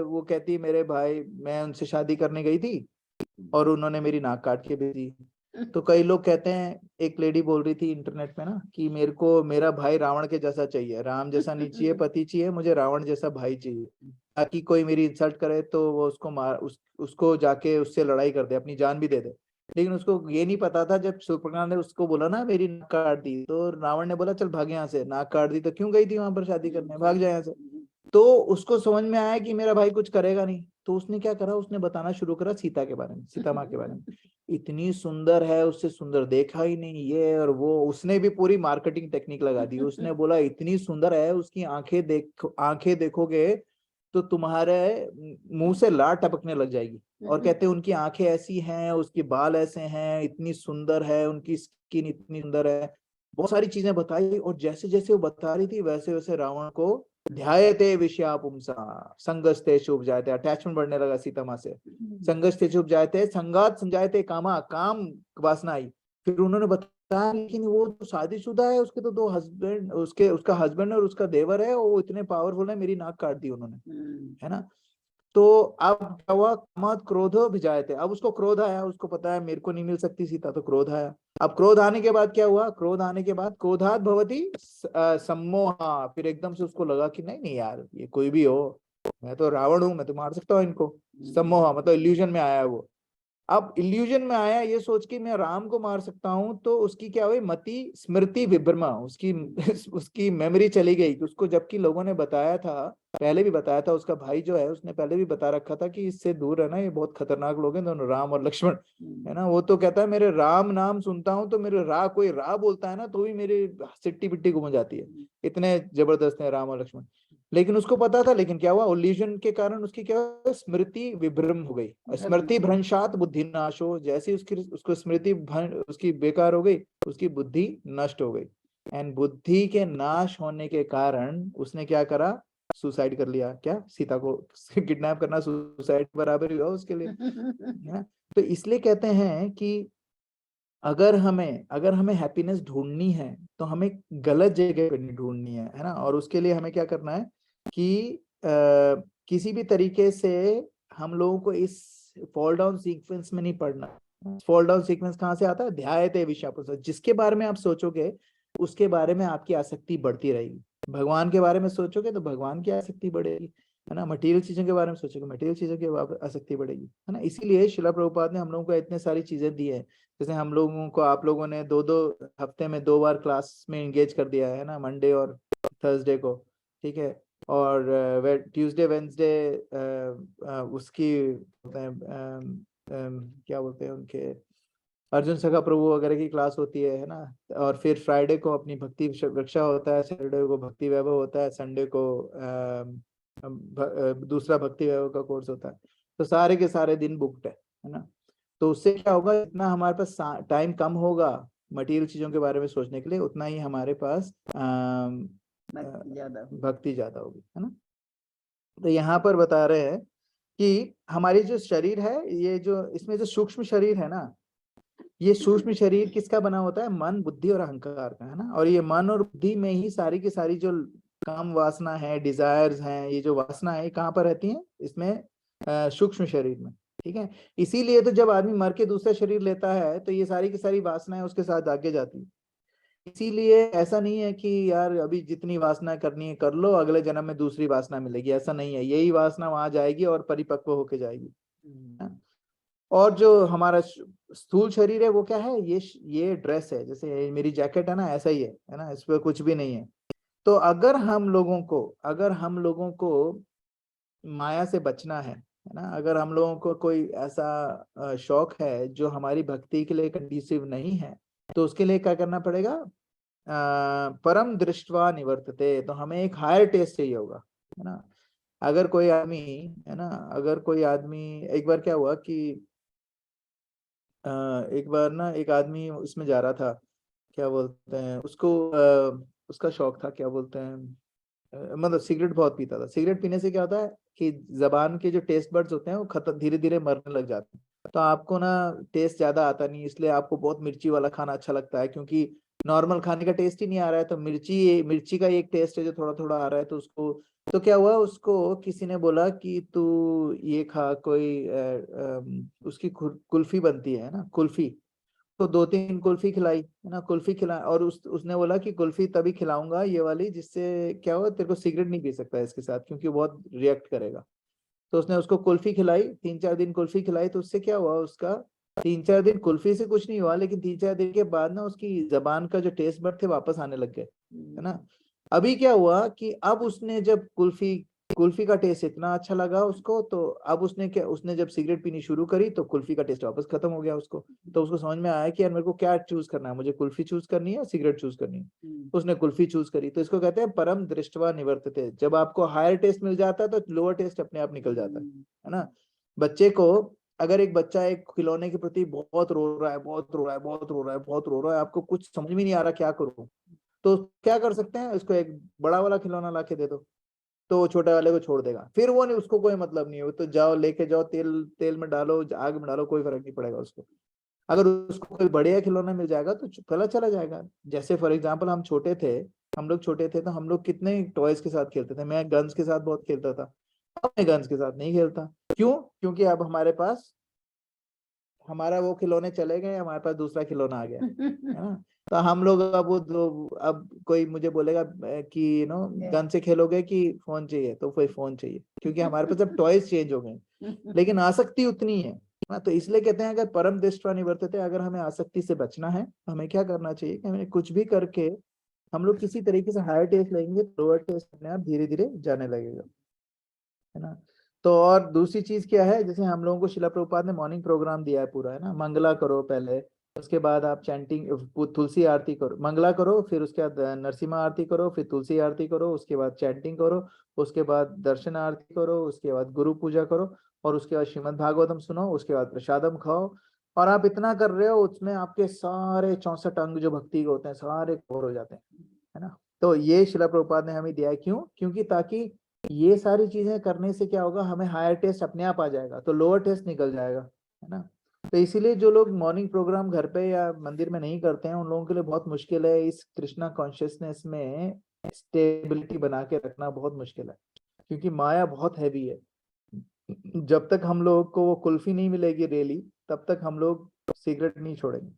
वो कहती मेरे भाई, मैं उनसे शादी करने गई थी और उन्होंने मेरी नाक काट के भेज दी। तो कई लोग कहते हैं, एक लेडी बोल रही थी इंटरनेट में ना कि मेरे को मेरा भाई रावण के जैसा चाहिए, राम जैसा नहीं चाहिए, पति चाहिए, मुझे रावण जैसा भाई चाहिए, ताकि कोई मेरी इंसल्ट करे तो वो उसको जाके उससे लड़ाई कर दे, अपनी जान भी दे दे। लेकिन उसको ये नहीं पता था, जब शूर्पणखा ने उसको बोला ना मेरी नाक काट दी, तो रावण ने बोला चल भाग यहाँ से, नाक काट दी तो क्यों गई थी वहां पर शादी करने, भाग जाए यहाँ से। तो उसको समझ में आया कि मेरा भाई कुछ करेगा नहीं, तो उसने क्या करा, उसने बताना शुरू करा सीता के बारे में, सीता माँ के बारे में, इतनी सुंदर है, उससे सुंदर देखा ही नहीं ये और वो। उसने भी पूरी मार्केटिंग टेक्निक लगा दी। उसने बोला इतनी सुंदर है, उसकी आंखें देखोगे तो तुम्हारे मुंह से लार टपकने लग जाएगी। और कहते हैं उनकी आंखें ऐसी हैं, उसके बाल ऐसे हैं, इतनी सुंदर है, उनकी स्किन इतनी सुंदर है, बहुत सारी चीजें बताई। और जैसे जैसे वो बता रही थी वैसे वैसे रावण को ध्यायते विषया पुंसा संगस्ते शुभ जायते, अटैचमेंट बढ़ने लगा सीता माँ से। संगस्ते शुभ जायते संगात संजायते कामा, काम वासना आई। फिर उन्होंने बताया लेकिन वो तो शादीशुदा है, उसके तो 2 हस्बैंड, उसका हस्बैंड और उसका देवर है, वो इतने पावरफुल है, मेरी नाक काट दी उन्होंने, है ना। तो अब क्या हुआ, कामात क्रोधो भिजाए थे। अब उसको क्रोध आया, उसको पता है मेरे को नहीं मिल सकती सीता, तो क्रोध आया। अब क्रोध आने के बाद क्या हुआ, क्रोध आने के बाद क्रोधात भवति सम्मोहा, फिर एकदम से उसको लगा कि नहीं नहीं यार ये कोई भी हो, मैं तो रावण हूं, मैं तो मार सकता हूँ इनको। सम्मोहा मतलब इल्यूजन में आया वो। अब इल्यूजन में आया ये सोच के मैं राम को मार सकता हूं, तो उसकी क्या हुई, मति स्मृति विभ्रमा, उसकी मेमोरी चली गई कि उसको, जबकि लोगों ने बताया था, पहले भी बताया था, उसका भाई जो है उसने पहले भी बता रखा था कि इससे दूर रहना, ये बहुत खतरनाक लोग हैं दोनों, राम और लक्ष्मण, है ना। वो तो कहता है मेरे राम नाम सुनता हूँ तो मेरे कोई बोलता है ना तो भी मेरी सिट्टी पिट्टी घूम जाती है, इतने जबरदस्त है राम और लक्ष्मण। लेकिन उसको पता था, लेकिन क्या हुआ, इल्यूजन के कारण उसकी क्या हुआ, स्मृति विभ्रम हो गई, स्मृति भ्रंशात बुद्धि नाशो, जैसे उसको स्मृति उसकी बेकार हो गई, उसकी बुद्धि नष्ट हो गई। एंड बुद्धि के नाश होने के कारण उसने क्या करा, सुसाइड कर लिया। क्या, सीता को किडनैप करना सुसाइड बराबर ही हुआ उसके लिए, है ना। तो इसलिए कहते हैं कि अगर हमें हैप्पीनेस ढूंढनी है तो हमें गलत जगह पे नहीं ढूंढनी है ना। और उसके लिए हमें क्या करना है कि किसी भी तरीके से हम लोगों को इस फॉल डाउन सीक्वेंस में नहीं पड़ना। फॉल डाउन सीक्वेंस कहाँ से आता है, ध्यायते विषयापुंसा, जिसके बारे में आप सोचोगे उसके बारे में आपकी आसक्ति बढ़ती रहेगी। भगवान के बारे में सोचोगे तो भगवान की आसक्ति बढ़ेगी, है ना। मटेरियल चीजों के बारे में सोचोगे, मटेरियल चीजों की आसक्ति बढ़ेगी, है ना। इसीलिए शिला प्रभुपाद ने हम लोगों को इतने सारी चीजें दी है। जैसे हम लोगों को, आप लोगों ने 2-2 हफ्ते में 2 बार क्लास में एंगेज कर दिया है ना, मंडे और थर्सडे को, ठीक है। और ट्यूसडे वेंसडे उसकी क्या बोलते हैं उनके, अर्जुन सखा प्रभु वगैरह की क्लास होती है ना। और फिर फ्राइडे को अपनी भक्ति रक्षा होता है, सैटरडे को भक्ति वैभव होता है, संडे को दूसरा भक्ति वैभव का कोर्स होता है। तो सारे के सारे दिन बुक्ड है ना। तो उससे क्या होगा, इतना हमारे पास टाइम कम होगा मटेरियल चीजों के बारे में सोचने के लिए, उतना ही हमारे पास भक्ति ज्यादा होगी, है ना। तो यहाँ पर बता रहे हैं कि हमारी जो शरीर है, ये जो इसमें जो सूक्ष्म शरीर है ना, ये सूक्ष्म शरीर किसका बना होता है? मन, बुद्धि और अहंकार का, है ना। और ये मन और बुद्धि में ही सारी की सारी जो काम वासना है, डिजायर्स हैं, ये जो वासना है, कहाँ पर रहती है? इसमें सूक्ष्म शरीर में, ठीक है। इसीलिए तो जब आदमी मर के दूसरा शरीर लेता है तो ये सारी की सारी वासनाएं उसके साथ आगे जाती है। इसीलिए ऐसा नहीं है कि यार अभी जितनी वासना करनी है कर लो, अगले जन्म में दूसरी वासना मिलेगी, ऐसा नहीं है। यही वासना वहां जाएगी और परिपक्व होके जाएगी। और जो हमारा स्थूल शरीर है वो क्या है? ये ड्रेस है, जैसे मेरी जैकेट है ना, ऐसा ही है ना, इस पर कुछ भी नहीं है। तो अगर हम लोगों को माया से बचना है ना, अगर हम लोगों को कोई ऐसा शौक है जो हमारी भक्ति के लिए कंडीसिव नहीं है, तो उसके लिए क्या करना पड़ेगा? परम दृष्टवा निवर्तते। तो हमें एक हायर टेस्ट चाहिए होगा, है ना। अगर कोई आदमी, है ना, अगर कोई आदमी, एक बार क्या हुआ कि एक बार ना एक आदमी उसमें जा रहा था, क्या बोलते हैं उसको, उसका शौक था, क्या बोलते हैं, मतलब सिगरेट बहुत पीता था। सिगरेट पीने से क्या होता है कि जबान के जो टेस्ट बर्ड्स होते हैं वो खत्म, धीरे धीरे मरने लग जाते हैं। तो आपको ना टेस्ट ज्यादा आता नहीं, इसलिए आपको बहुत मिर्ची वाला खाना अच्छा लगता है, क्योंकि नॉर्मल खाने का टेस्ट ही नहीं आ रहा है। तो मिर्ची का एक टेस्ट है जो थोड़ा थोड़ा आ रहा है, तो उसको, तो क्या हुआ, उसको किसी ने बोला कि तू ये खा, कोई उसकी कुल्फी बनती है ना, कुल्फी। तो 2-3 कुल्फी खिलाई, है ना, कुल्फी खिला, और उसने बोला कि कुल्फी तभी खिलाऊंगा ये वाली जिससे क्या हो, तेरे को सिगरेट नहीं पी सकता है इसके साथ, क्योंकि वो बहुत रिएक्ट करेगा। तो उसने उसको कुल्फी खिलाई, 3-4 दिन कुल्फी खिलाई, तो उससे क्या हुआ, उसका 3-4 दिन कुल्फी से कुछ नहीं हुआ, लेकिन 3-4 दिन के बाद ना उसकी जबान का जो टेस्ट बड थे वापस आने लग गए, है ना। अभी क्या हुआ कि अब उसने जब कुल्फी कुल्फी का टेस्ट इतना अच्छा लगा उसको, तो अब उसने जब सिगरेट पीनी शुरू करी तो कुल्फी का टेस्ट वापस खत्म हो गया उसको। तो उसको समझ में आया कि यार मेरे को क्या चूज करना है, मुझे कुल्फी चूज करनी है या सिगरेट चूज करनी है। उसने कुल्फी चूज करी। तो इसको कहते हैं परम दृष्टवा निवर्तते। जब आपको हायर टेस्ट मिल जाता है तो लोअर टेस्ट अपने आप निकल जाता है ना। बच्चे को, अगर एक बच्चा एक खिलौने के प्रति बहुत रो रहा है, बहुत रो रहा है, बहुत रो रहा है, बहुत रो रहा है, आपको कुछ समझ में नहीं आ रहा क्या करूं, तो क्या कर सकते हैं, उसको एक बड़ा वाला खिलौना ला के दे दो, तो वो छोटे वाले को छोड़ देगा। फिर वो नहीं, उसको कोई मतलब नहीं है, वो तो जाओ लेके जाओ, तेल तेल में डालो, आग में डालो, कोई फर्क नहीं पड़ेगा उसको। अगर उसको कोई बढ़िया खिलौना मिल जाएगा तो पता चला जाएगा। जैसे फॉर एग्जाम्पल हम लोग छोटे थे तो हम लोग कितने टॉयज के साथ खेलते थे। मैं गन्स के साथ बहुत खेलता था, अब मैं गन्स के साथ नहीं खेलता। क्यों? क्योंकि अब हमारे पास, हमारा वो खिलौने चले गए, हमारे पास दूसरा खिलौना आ गया, है ना। तो हम लोग अब कोई मुझे बोलेगा कि गन से खेलोगे कि फोन चाहिए, तो कोई फोन चाहिए, क्योंकि हमारे पास अब टॉयज चेंज हो गए, लेकिन आसक्ति उतनी है ना। तो इसलिए कहते हैं अगर परम दृष्टवा निवर्तते, अगर हमें आसक्ति से बचना है, हमें क्या करना चाहिए कि हमें कुछ भी करके हम लोग किसी तरीके से हायर टेस्ट लेंगे, लोअर टेस्ट अपने आप धीरे धीरे जाने लगेगा, है ना। तो और दूसरी चीज क्या है, जैसे हम लोगों को शिला प्रभुपाद ने मॉर्निंग प्रोग्राम दिया है पूरा, है ना। मंगला करो पहले, उसके बाद आप चैंटिंग, तुलसी आरती करो, मंगला करो, फिर उसके बाद नरसिम्हा आरती करो, फिर तुलसी आरती करो, उसके बाद चैंटिंग करो, उसके बाद दर्शन आरती करो, उसके बाद गुरु पूजा करो, और उसके बाद श्रीमद् भागवतम सुनो, उसके बाद प्रसादम खाओ। और आप इतना कर रहे हो, उसमें आपके सारे 64 अंग जो भक्ति के होते हैं सारे कवर हो जाते हैं, है ना। तो ये शिला प्रभुपाद ने हमें दिया है, क्यों? क्योंकि ताकि ये सारी चीजें करने से क्या होगा, हमें हायर टेस्ट अपने आप आ जाएगा, तो लोअर टेस्ट निकल जाएगा, है ना। तो इसीलिए जो लोग मॉर्निंग प्रोग्राम घर पे या मंदिर में नहीं करते हैं, उन लोगों के लिए बहुत मुश्किल है इस कृष्णा कॉन्शियसनेस में स्टेबिलिटी बना के रखना, बहुत मुश्किल है, क्योंकि माया बहुत हैवी है। जब तक हम लोग को वो कुल्फी नहीं मिलेगी डेली, तब तक हम लोग सिगरेट नहीं छोड़ेंगे,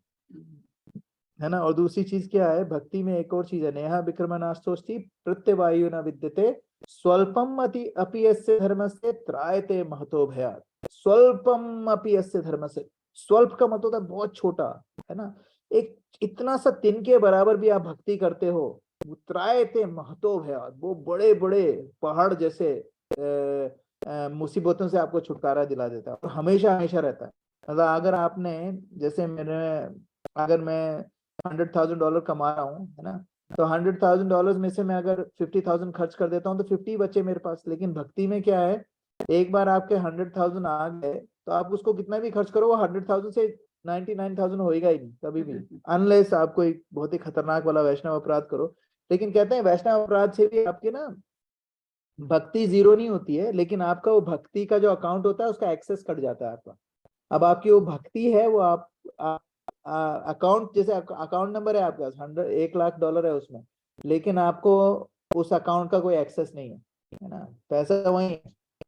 है ना। और दूसरी चीज क्या है, भक्ति में एक और चीज है, नेहा विक्रमणास्तोस्ति प्रत्यवायु न विद्यते स्वल्पम अपि यस्य धर्मस्य त्रायते महतो भयात्। स्वल्पम अपि यस्य धर्मस्य, स्वल्प का मतलब होता है बहुत छोटा, है ना। एक इतना सा तिन के बराबर भी आप भक्ति करते हो, त्रायते महतो भयात्, वो बड़े बड़े पहाड़ जैसे मुसीबतों से आपको छुटकारा दिला देता है, और हमेशा हमेशा रहता है। मतलब अगर आपने, जैसे अगर मैं $100,000 कमा रहा हूँ, है ना, तो $100,000 में से मैं अगर 50,000 खर्च कर देता हूँ तो 50 बचे मेरे पास। लेकिन भक्ति में क्या है, एक बार आपके 100,000 आ गए तो आप उसको कितना भी खर्च करो, वो 100,000 से 99,000 होएगा ही नहीं कभी भी, अनलेस आप कोई बहुत ही खतरनाक वाला वैष्णव अपराध करो। लेकिन कहते हैं वैष्णव अपराध से भी आपके ना भक्ति जीरो नहीं होती है, लेकिन आपका वो भक्ति का जो अकाउंट होता है उसका एक्सेस कट जाता है आपका। अब आपकी वो भक्ति है वो आप अकाउंट, जैसे अकाउंट नंबर है आपका 100 $1 लाख है उसमें, लेकिन आपको उस अकाउंट का कोई एक्सेस नहीं है ना, पैसा वही है।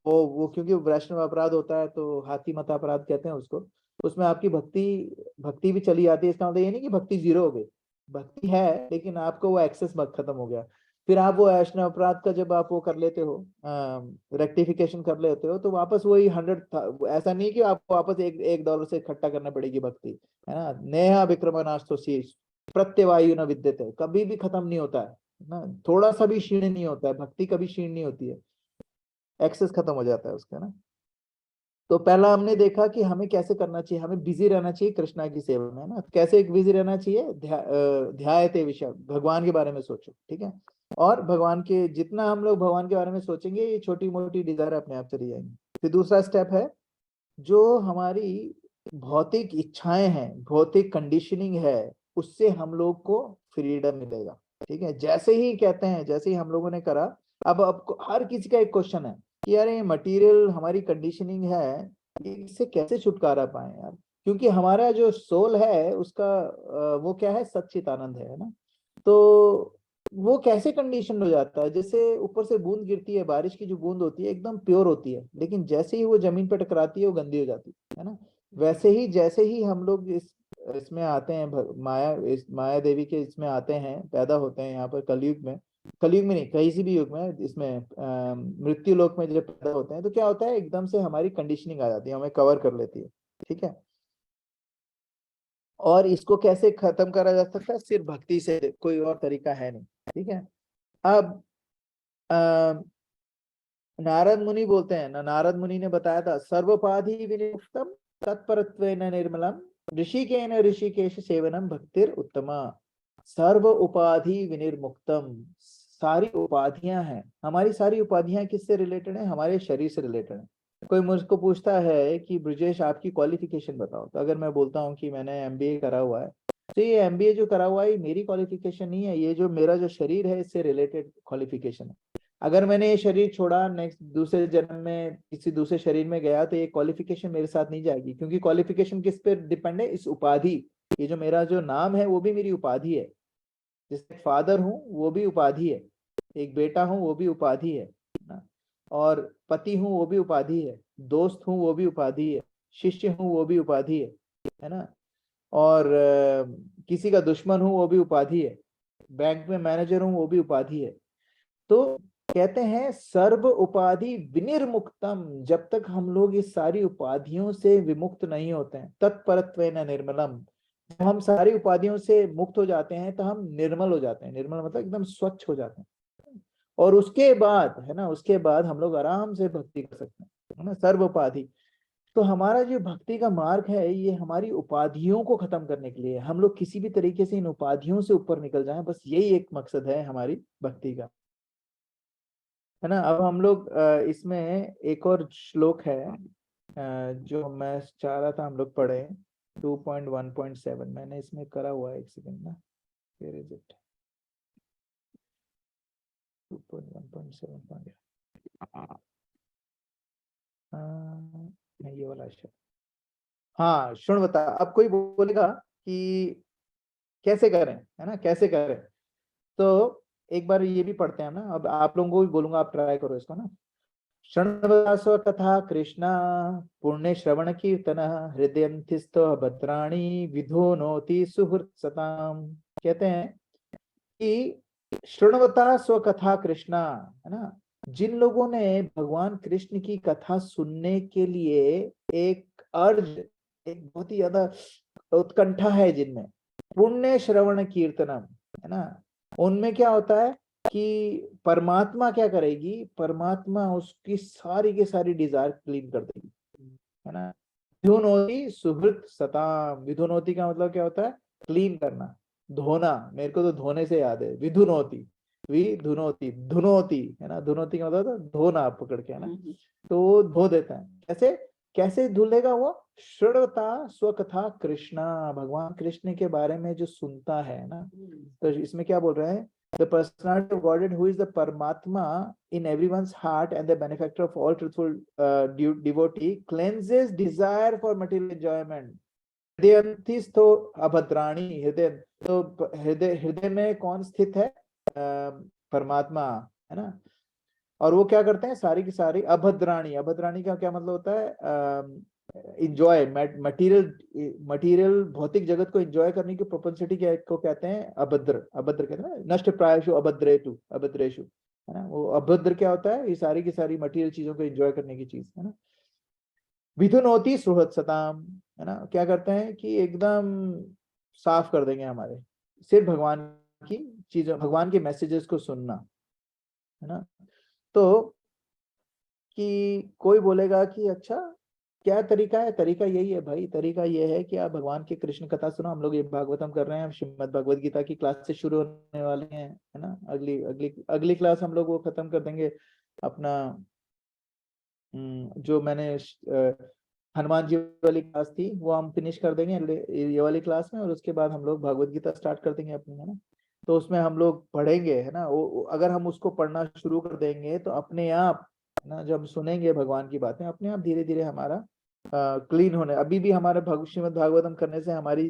वो क्योंकि वैष्णव अपराध होता है तो हाथी मता अपराध कहते हैं उसको, उसमें आपकी भक्ति भी चली जाती है। इसका मतलब ये नहीं कि भक्ति जीरो हो गई, भक्ति है लेकिन आपको वो एक्सेस खत्म हो गया। फिर आप वो वैष्णव अपराध का जब आप वो कर लेते हो, रेक्टिफिकेशन कर लेते हो, तो वापस वही 100 ऐसा नहीं कि आपको वापस एक $1 से इकट्ठा करना पड़ेगी भक्ति, है ना। नेहा विक्रमणास्तो शीश प्रत्यवायु न विद्यते, कभी भी खत्म नहीं होता है ना, थोड़ा सा भी क्षीण नहीं होता है, भक्ति कभी क्षीण नहीं होती है, एक्सेस खत्म हो जाता है उसका ना। तो पहला हमने देखा कि हमें कैसे करना चाहिए, हमें बिजी रहना चाहिए कृष्णा की सेवा में, है ना। कैसे बिजी रहना चाहिए, ध्यायते विषय, भगवान के बारे में सोचो, ठीक है। और भगवान के जितना हम लोग भगवान के बारे में सोचेंगे, ये छोटी मोटी डिजायर अपने आप चली जाएंगी। फिर दूसरा स्टेप है, जो हमारी भौतिक इच्छाएं हैं, भौतिक कंडीशनिंग है, उससे हम लोग को फ्रीडम मिलेगा, ठीक है। जैसे ही कहते हैं, जैसे ही हम लोगों ने करा, अब हर किसी का एक क्वेश्चन है कि यार ये मटेरियल हमारी कंडीशनिंग है, इससे कैसे छुटकारा पाए यार, क्योंकि हमारा जो सोल है उसका वो क्या है, सच्चित आनंद है ना। तो वो कैसे कंडीशन हो जाता है, जैसे ऊपर से बूंद गिरती है, बारिश की जो बूंद होती है एकदम प्योर होती है, लेकिन जैसे ही वो जमीन पर टकराती है वो गंदी हो जाती है ना। वैसे ही जैसे ही हम लोग इसमें आते हैं, इस माया देवी के इसमें आते हैं, पैदा होते हैं यहाँ पर कलयुग में नहीं, कहीं से भी युग में, इसमें मृत्यु लोक में जब पैदा होते हैं तो क्या होता है, एकदम से हमारी कंडीशनिंग आ जाती है, हमें कवर कर लेती है, ठीक है। और इसको कैसे खत्म करा जा सकता है, सिर्फ भक्ति से, कोई और तरीका है नहीं, ठीक है। अब नारद मुनि बोलते हैं ना, नारद मुनि ने बताया था, सर्वोपाधि विनिमुक्तम तत्परत्वेन निर्मलम ऋषिकेन ऋषिकेश सेवनम भक्तिर उत्तमा। सर्व उपाधि विनिर्मुक्तम, सारी उपाधियां हैं, हमारी सारी उपाधियां किससे रिलेटेड है, हमारे शरीर से रिलेटेड है। कोई मुझको पूछता है कि ब्रजेश आपकी क्वालिफिकेशन बताओ, तो अगर मैं बोलता हूँ कि मैंने MBA करा हुआ है, तो ये MBA जो करा हुआ है ये मेरी क्वालिफिकेशन नहीं है, ये जो मेरा जो शरीर है इससे रिलेटेड क्वालिफिकेशन है। अगर मैंने ये शरीर छोड़ा, नेक्स्ट दूसरे जन्म में किसी दूसरे शरीर में गया, तो ये क्वालिफिकेशन मेरे साथ नहीं जाएगी, क्योंकि क्वालिफिकेशन किस पे डिपेंड है, इस उपाधि। ये जो मेरा जो नाम है वो भी मेरी उपाधि है, जैसे फादर हूँ वो भी उपाधि है, एक बेटा हूँ वो भी उपाधि है ना, और पति हूँ वो भी उपाधि है, दोस्त हूँ वो भी उपाधि है, शिष्य हूँ वो भी उपाधि है ना, और किसी का दुश्मन हूँ वो भी उपाधि है, बैंक में मैनेजर हूँ वो भी उपाधि है। तो कहते हैं सर्व उपाधि विनिर्मुक्तम, जब तक हम लोग इस सारी उपाधियों से विमुक्त नहीं होते हैं, तत्परत्वेन निर्मलम, जब हम सारी उपाधियों से मुक्त हो जाते हैं तो हम निर्मल हो जाते हैं, निर्मल मतलब एकदम स्वच्छ हो जाते हैं, और उसके बाद है ना, उसके बाद हम लोग आराम से भक्ति कर सकते हैं, है ना, सर्व उपाधि। तो हमारा जो भक्ति का मार्ग है ये हमारी उपाधियों को खत्म करने के लिए, हम लोग किसी भी तरीके से इन उपाधियों से ऊपर निकल जाएं, बस यही एक मकसद है हमारी भक्ति का, है ना। अब हम लोग इसमें एक और श्लोक है जो मैं चाह रहा था हम लोग पढ़े, 2.1.7, मैंने इसमें करा हुआ है, एक सेकंड ना, वेयर इज इट, 2.1.7 ये वाला शब्द, हाँ शुण्वता। अब कोई बोलेगा कि कैसे करें, है ना, कैसे करें, तो एक बार ये भी पढ़ते हैं ना, अब आप लोगों को भी बोलूंगा, आप ट्राई करो इसको ना। शृण्वस्व कथा कृष्णा पुण्य श्रवण कीर्तन हृदयंथिस्थ भद्राणी विधोनोति सुहृत् सताम। कहते हैं कि शृण्वता स्व कथा कृष्णा, है ना, जिन लोगों ने भगवान कृष्ण की कथा सुनने के लिए एक अर्ज, एक बहुत ही ज्यादा उत्कंठा है जिनमें, पुण्य श्रवण कीर्तनम, है ना, उनमें क्या होता है कि परमात्मा क्या करेगी, परमात्मा उसकी सारी की सारी डिजायर क्लीन कर देगी, है ना। विधुनोति सुहृत सताम, विधुनोति का मतलब क्या होता है, क्लीन करना, धोना, मेरे को तो धोने से याद है, विधुनोति, विधुनोति, धुनोति, है ना, धुनोति का मतलब धोना पकड़ के, है ना, तो वो धो देता है। कैसे कैसे धुलेगा वो, श्रृणवता स्वकथा कृष्णा, भगवान कृष्ण के बारे में जो सुनता है ना, तो इसमें क्या बोल रहे हैं, the personality of Godhead, who is the Paramatma in everyone's heart and the benefactor of all truthful devotee, cleanses desire for material enjoyment. हृदय तो अभद्राणी, हृदय तो हृदय में कौन स्थित है? परमात्मा, है ना। और वो क्या करते हैं? सारी की सारी अभद्राणी, अभद्राणी का क्या मतलब होता है? इंजॉय मटेरियल भौतिक जगत को एंजॉय करने की प्रोपेंसिटी को कहते हैं अभद्र। अभद्र कहते हैं ना, नष्ट प्रायशु अभद्रेशु, है ना। वो अभद्र क्या होता है? ये सारी की सारी मटेरियल चीजों को एंजॉय करने की चीज, है ना। विधुनोति सुहृत्सताम, है ना। क्या करते हैं कि एकदम साफ कर देंगे हमारे, सिर्फ भगवान की चीजों, भगवान के मैसेजेस को सुनना, है ना। तो कि कोई बोलेगा कि अच्छा क्या तरीका है? तरीका यही है भाई, तरीका ये है कि आप भगवान की कृष्ण कथा सुनो। हम लोग ये भागवतम कर रहे हैं, श्रीमद् भगवद गीता की क्लास से शुरू होने वाले हैं, है ना। अगली क्लास हम लोग वो खत्म कर देंगे अपना, जो मैंने हनुमान जी वाली क्लास थी वो हम फिनिश कर देंगे ये वाली क्लास में, और उसके बाद हम लोग भगवद गीता स्टार्ट कर देंगे अपनी, है ना। तो उसमें हम लोग पढ़ेंगे, है ना। अगर हम उसको पढ़ना शुरू कर देंगे तो अपने आप, है ना, जब सुनेंगे भगवान की बातें, अपने आप धीरे धीरे हमारा क्लीन होने, अभी भी हमारे श्रीमद् भागवतम करने से हमारी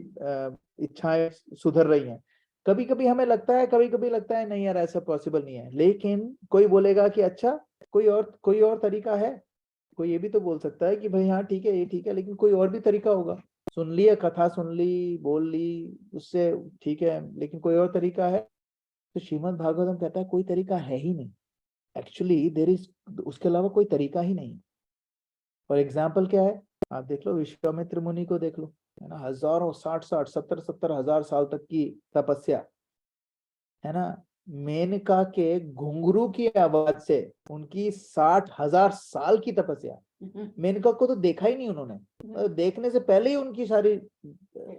इच्छाएं सुधर रही हैं। कभी कभी हमें लगता है, कभी कभी लगता है नहीं यार ऐसा पॉसिबल नहीं है, लेकिन कोई बोलेगा कि अच्छा कोई और तरीका है। कोई ये भी तो बोल सकता है कि भाई हाँ ठीक है, ये ठीक है, लेकिन कोई और भी तरीका होगा। सुन लिया, कथा सुन ली, बोल ली, उससे ठीक है, लेकिन कोई और तरीका है? तो श्रीमद् भागवतम कहता है कोई तरीका है ही नहीं। एक्चुअली देयर इज, उसके अलावा कोई तरीका ही नहीं। फॉर एग्जाम्पल क्या है? आप देख लो, विश्वामित्र मुनि को देख लो, है ना। हजारों 60 हजार साल तक की तपस्या, है ना। मेनका के घुंघरू की आवाज से उनकी 60,000 साल की तपस्या। मेनका को तो देखा ही नहीं उन्होंने, तो देखने से पहले ही उनकी सारी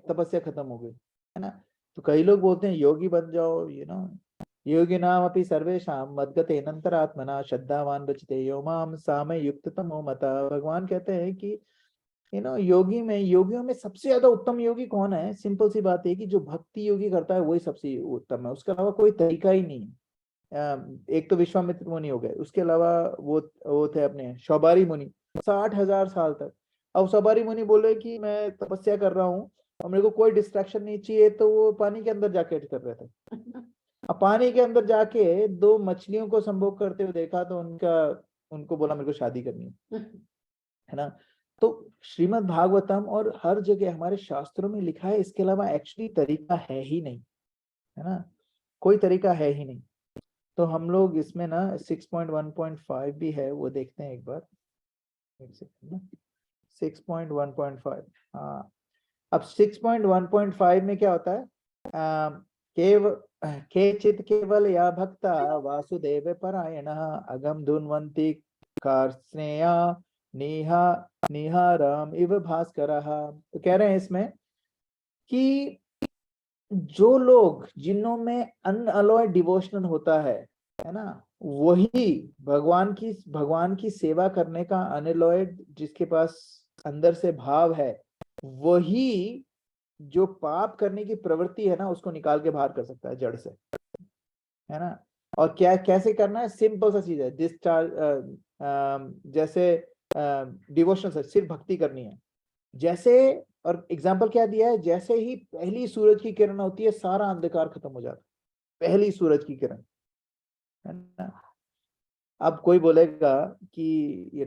तपस्या खत्म हो गई, है ना। तो कई लोग बोलते हैं योगी बन जाओ, योगी नाम अपनी सर्वेशाम मद्गते नंतरात्मना श्रद्धावान बचते यो माम सामय युक्ततमो मता। भगवान कहते हैं कि योगियों में सबसे ज्यादा उत्तम योगी कौन है? सिंपल सी बात है कि जो भक्ति योगी करता है वही सबसे उत्तम है, उसके अलावा कोई तरीका ही नहीं है। एक तो विश्वामित्र मुनि हो गए, उसके अलावा वो थे अपने शौबारी मुनि, 60,000 साल तक। अब शौबारी मुनि बोले कि मैं तपस्या कर रहा हूँ और मेरे को कोई डिस्ट्रैक्शन नहीं चाहिए, तो वो पानी के अंदर जाके कर रहे थे। अब पानी के अंदर जाके 2 मछलियों को संभोग करते हुए देखा, तो उनको बोला मेरे को शादी करनी है ना। तो श्रीमद् भागवतम और हर जगह हमारे शास्त्रों में लिखा है, इसके अलावा एक्चुअली तरीका है ही नहीं, है ना। कोई तरीका है ही नहीं। तो हम लोग इसमें ना 6.1.5 भी है, वो देखते हैं एक बार, एक सेकंड ना। 6.1.5, हाँ। अब 6.1.5 में क्या होता है? केचित् केवल या भक्ता वासुदेव परायणः अगम धुन्वन्ति कार्ष्णेया निहारम इव भास्करः। तो कह रहे हैं इसमें कि जो लोग, जिन्हों में अनअलॉयड डिवोशनल होता है ना, वही भगवान की सेवा करने का अनअलॉयड, जिसके पास अंदर से भाव है, वही जो पाप करने की प्रवृत्ति है ना, उसको निकाल के बाहर कर सकता है जड़ से, है ना। और क्या कैसे करना है? सिंपल सा चीज है, डिस्चार्ज, जैसे डिवोशनल से सिर्फ भक्ति करनी है जैसे। और एग्जाम्पल क्या दिया है? जैसे ही पहली सूरज की किरण होती है, सारा अंधकार खत्म हो जाता है, पहली सूरज की किरण, है ना। अब कोई बोलेगा कि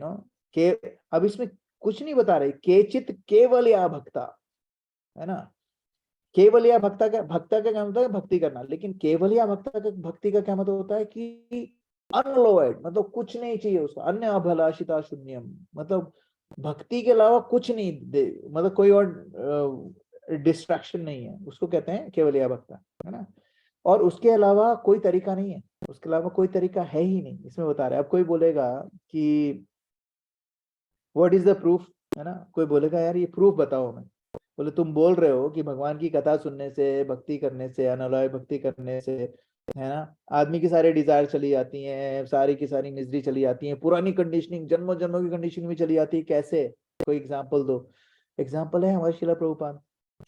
के अब इसमें कुछ नहीं बता रहे, केचित केवल या भक्ता, है ना। केवल या भक्ता का क्या मतलब है? भक्ति करना। लेकिन केवल या भक्ति का क्या मतलब होता है कि अनअलॉयड, मतलब कुछ नहीं चाहिए उसको, अन्य अभिलाषिता शून्यम, मतलब भक्ति के अलावा कुछ नहीं मतलब कोई और डिस्ट्रैक्शन नहीं है, उसको कहते हैं केवल या भक्ता, है ना। और उसके अलावा कोई तरीका नहीं है, उसके अलावा कोई तरीका है ही नहीं, इसमें बता रहे हैं। अब कोई बोलेगा कि व्हाट इज द प्रूफ, है ना। कोई बोलेगा यार ये प्रूफ बताओ हमें। बोले तुम बोल रहे हो कि भगवान की कथा सुनने से, भक्ति करने से, अनलॉय भक्ति करने से, है ना, आदमी की सारी डिजायर चली जाती हैं, सारी की सारी मिजरी चली जाती है, पुरानी कंडीशनिंग, जन्मों जन्मों की कंडीशनिंग भी चली जाती है। कैसे? कोई एग्जाम्पल दो। एग्जाम्पल है हमारे शिला प्रभुपाद।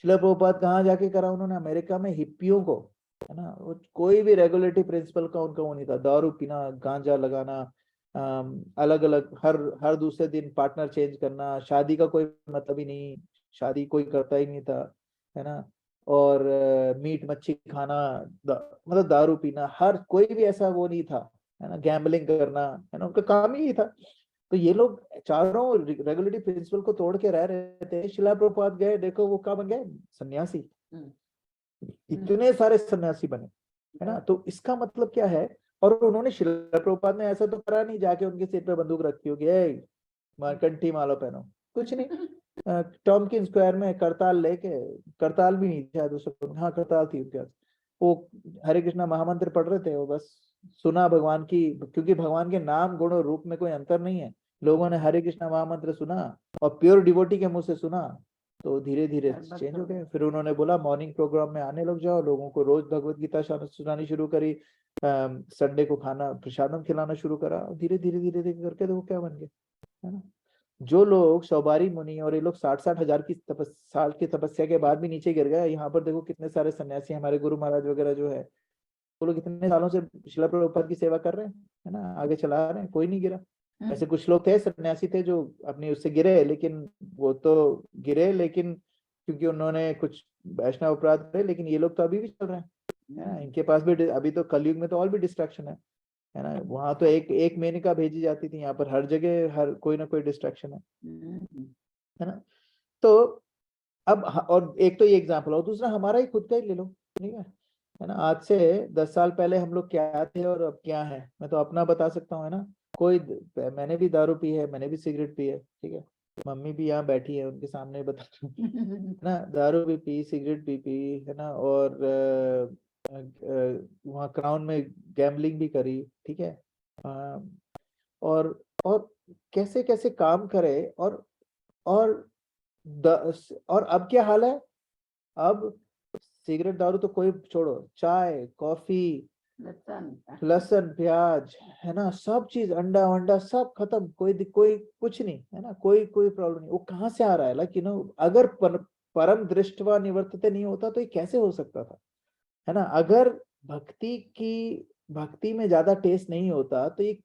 शिला प्रभुपाद कहाँ जाके करा उन्होंने? अमेरिका में हिप्पियों को, है ना। वो कोई भी रेगुलेटरी प्रिंसिपल का उनका वो नहीं था। दारू पीना, गांजा लगाना, अलग अलग हर दूसरे दिन पार्टनर चेंज करना, शादी का कोई मतलब ही नहीं, शादी कोई करता ही नहीं था, है ना। और मीट मच्छी खाना, मतलब दारू पीना, हर कोई भी ऐसा वो नहीं था, है ना। गैम्बलिंग करना, है ना, उनका काम ही यही था। तो ये लोग चारों रेगुलेटरी प्रिंसिपल को तोड़ के रह रहे थे। शिला प्रभुपाद गए, देखो वो क्या बन गए, सन्यासी। इतने सारे सन्यासी बने, है ना। तो इसका मतलब क्या है। और उन्होंने, शिला प्रभुपाद ने ऐसा तो करा नहीं जाके उनके सिर पे बंदूक रखी होगी, कंठी माला पहनो, कुछ नहीं। टॉमकिन स्क्वायर में करताल लेके, करताल भी नहीं शायद उस वक्त, हाँ करताल थी उनके पास, वो हरे कृष्णा महामंत्र पढ़ रहे थे। वो बस सुना भगवान की, क्योंकि भगवान के नाम गुण और रूप में कोई अंतर नहीं है। लोगों ने हरे कृष्णा महामंत्र सुना और प्योर डिवोटी के मुंह से सुना, तो धीरे धीरे चेंज हो गए। फिर उन्होंने बोला मॉर्निंग प्रोग्राम में आने लग जाओ, लोगों को रोज भगवत गीता सुनानी शुरू करी, संडे को खाना प्रसादम खिलाना शुरू करा। धीरे धीरे धीरे धीरे करके देखो क्या बन गया, है ना। जो लोग सौबारी मुनि और ये लोग 60-60 हजार की साल की तपस्या के बाद भी नीचे गिर गए, यहाँ पर देखो कितने सारे सन्यासी, हमारे गुरु महाराज वगैरह जो है, वो लोग इतने सालों से शिला प्रभुपाद की सेवा कर रहे हैं, है ना, आगे चला रहे हैं, कोई नहीं गिरा। ऐसे कुछ लोग थे, सन्यासी थे, जो अपनी उससे गिरे, लेकिन वो तो गिरे, लेकिन क्योंकि उन्होंने कुछ वैष्णव अपराध करे, लेकिन ये लोग तो अभी भी चल रहे हैं, है ना। इनके पास भी अभी तो कलयुग में तो और भी डिस्ट्रैक्शन है ना। वहां तो एक मेनका भेजी जाती थी, यहाँ पर हर जगह हर कोई ना कोई डिस्ट्रैक्शन है ना। तो अब और एक तो ये एग्जाम्पल, और दूसरा हमारा ही खुद का ही ले लो, ठीक है ना। आज से 10 साल पहले हम लोग क्या थे और अब क्या है, मैं तो अपना बता सकता हूँ, है ना। मैंने भी दारू पी है, मैंने भी सिगरेट पी है, ठीक है। मम्मी भी यहाँ बैठी है, उनके सामने बता रहा हूँ, है ना। दारू भी पी, सिगरेट भी पी, है ना। और वहाँ क्राउन में गैम्बलिंग भी करी, ठीक है। अ, और कैसे कैसे काम करे, और और अब क्या हाल है। अब सिगरेट दारू तो कोई छोड़ो, चाय कॉफी, लहसुन प्याज, है ना, सब चीज, अंडा वंडा सब खत्म, कोई कुछ नहीं, है ना। कोई प्रॉब्लम नहीं। वो कहाँ से आ रहा है, लाइक अगर परम दृष्टवा निवर्तते नहीं होता तो ये कैसे हो सकता था, है ना। अगर भक्ति में ज्यादा टेस्ट नहीं होता तो ये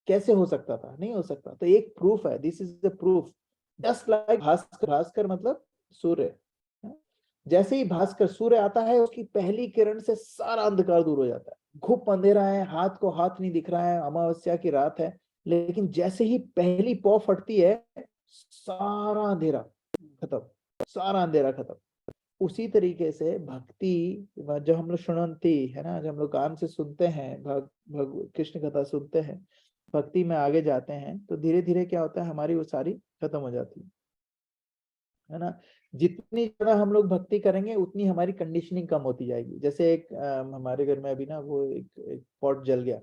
कैसे हो सकता था, नहीं हो सकता। तो एक प्रूफ है, this is the proof. Just like Bhaskar, Bhaskar मतलब सूर्य। जैसे ही भास्कर सूर्य आता है, उसकी पहली किरण से सारा अंधकार दूर हो जाता है। घुप अंधेरा है, हाथ को हाथ नहीं दिख रहा है, अमावस्या की रात है, लेकिन जैसे ही पहली पौ फटती है, सारा अंधेरा खत्म, सारा अंधेरा खत्म। उसी तरीके से भक्ति, जब हम लोग सुनती है ना, जब हम लोग कान से सुनते हैं, कृष्ण कथा सुनते हैं, भक्ति में आगे जाते हैं, तो धीरे धीरे क्या होता है, हमारी वो सारी खत्म हो जाती है ना। जितनी ज्यादा हम लोग भक्ति करेंगे, उतनी हमारी कंडीशनिंग कम होती जाएगी। जैसे एक हमारे घर में अभी ना, वो एक पॉट जल गया।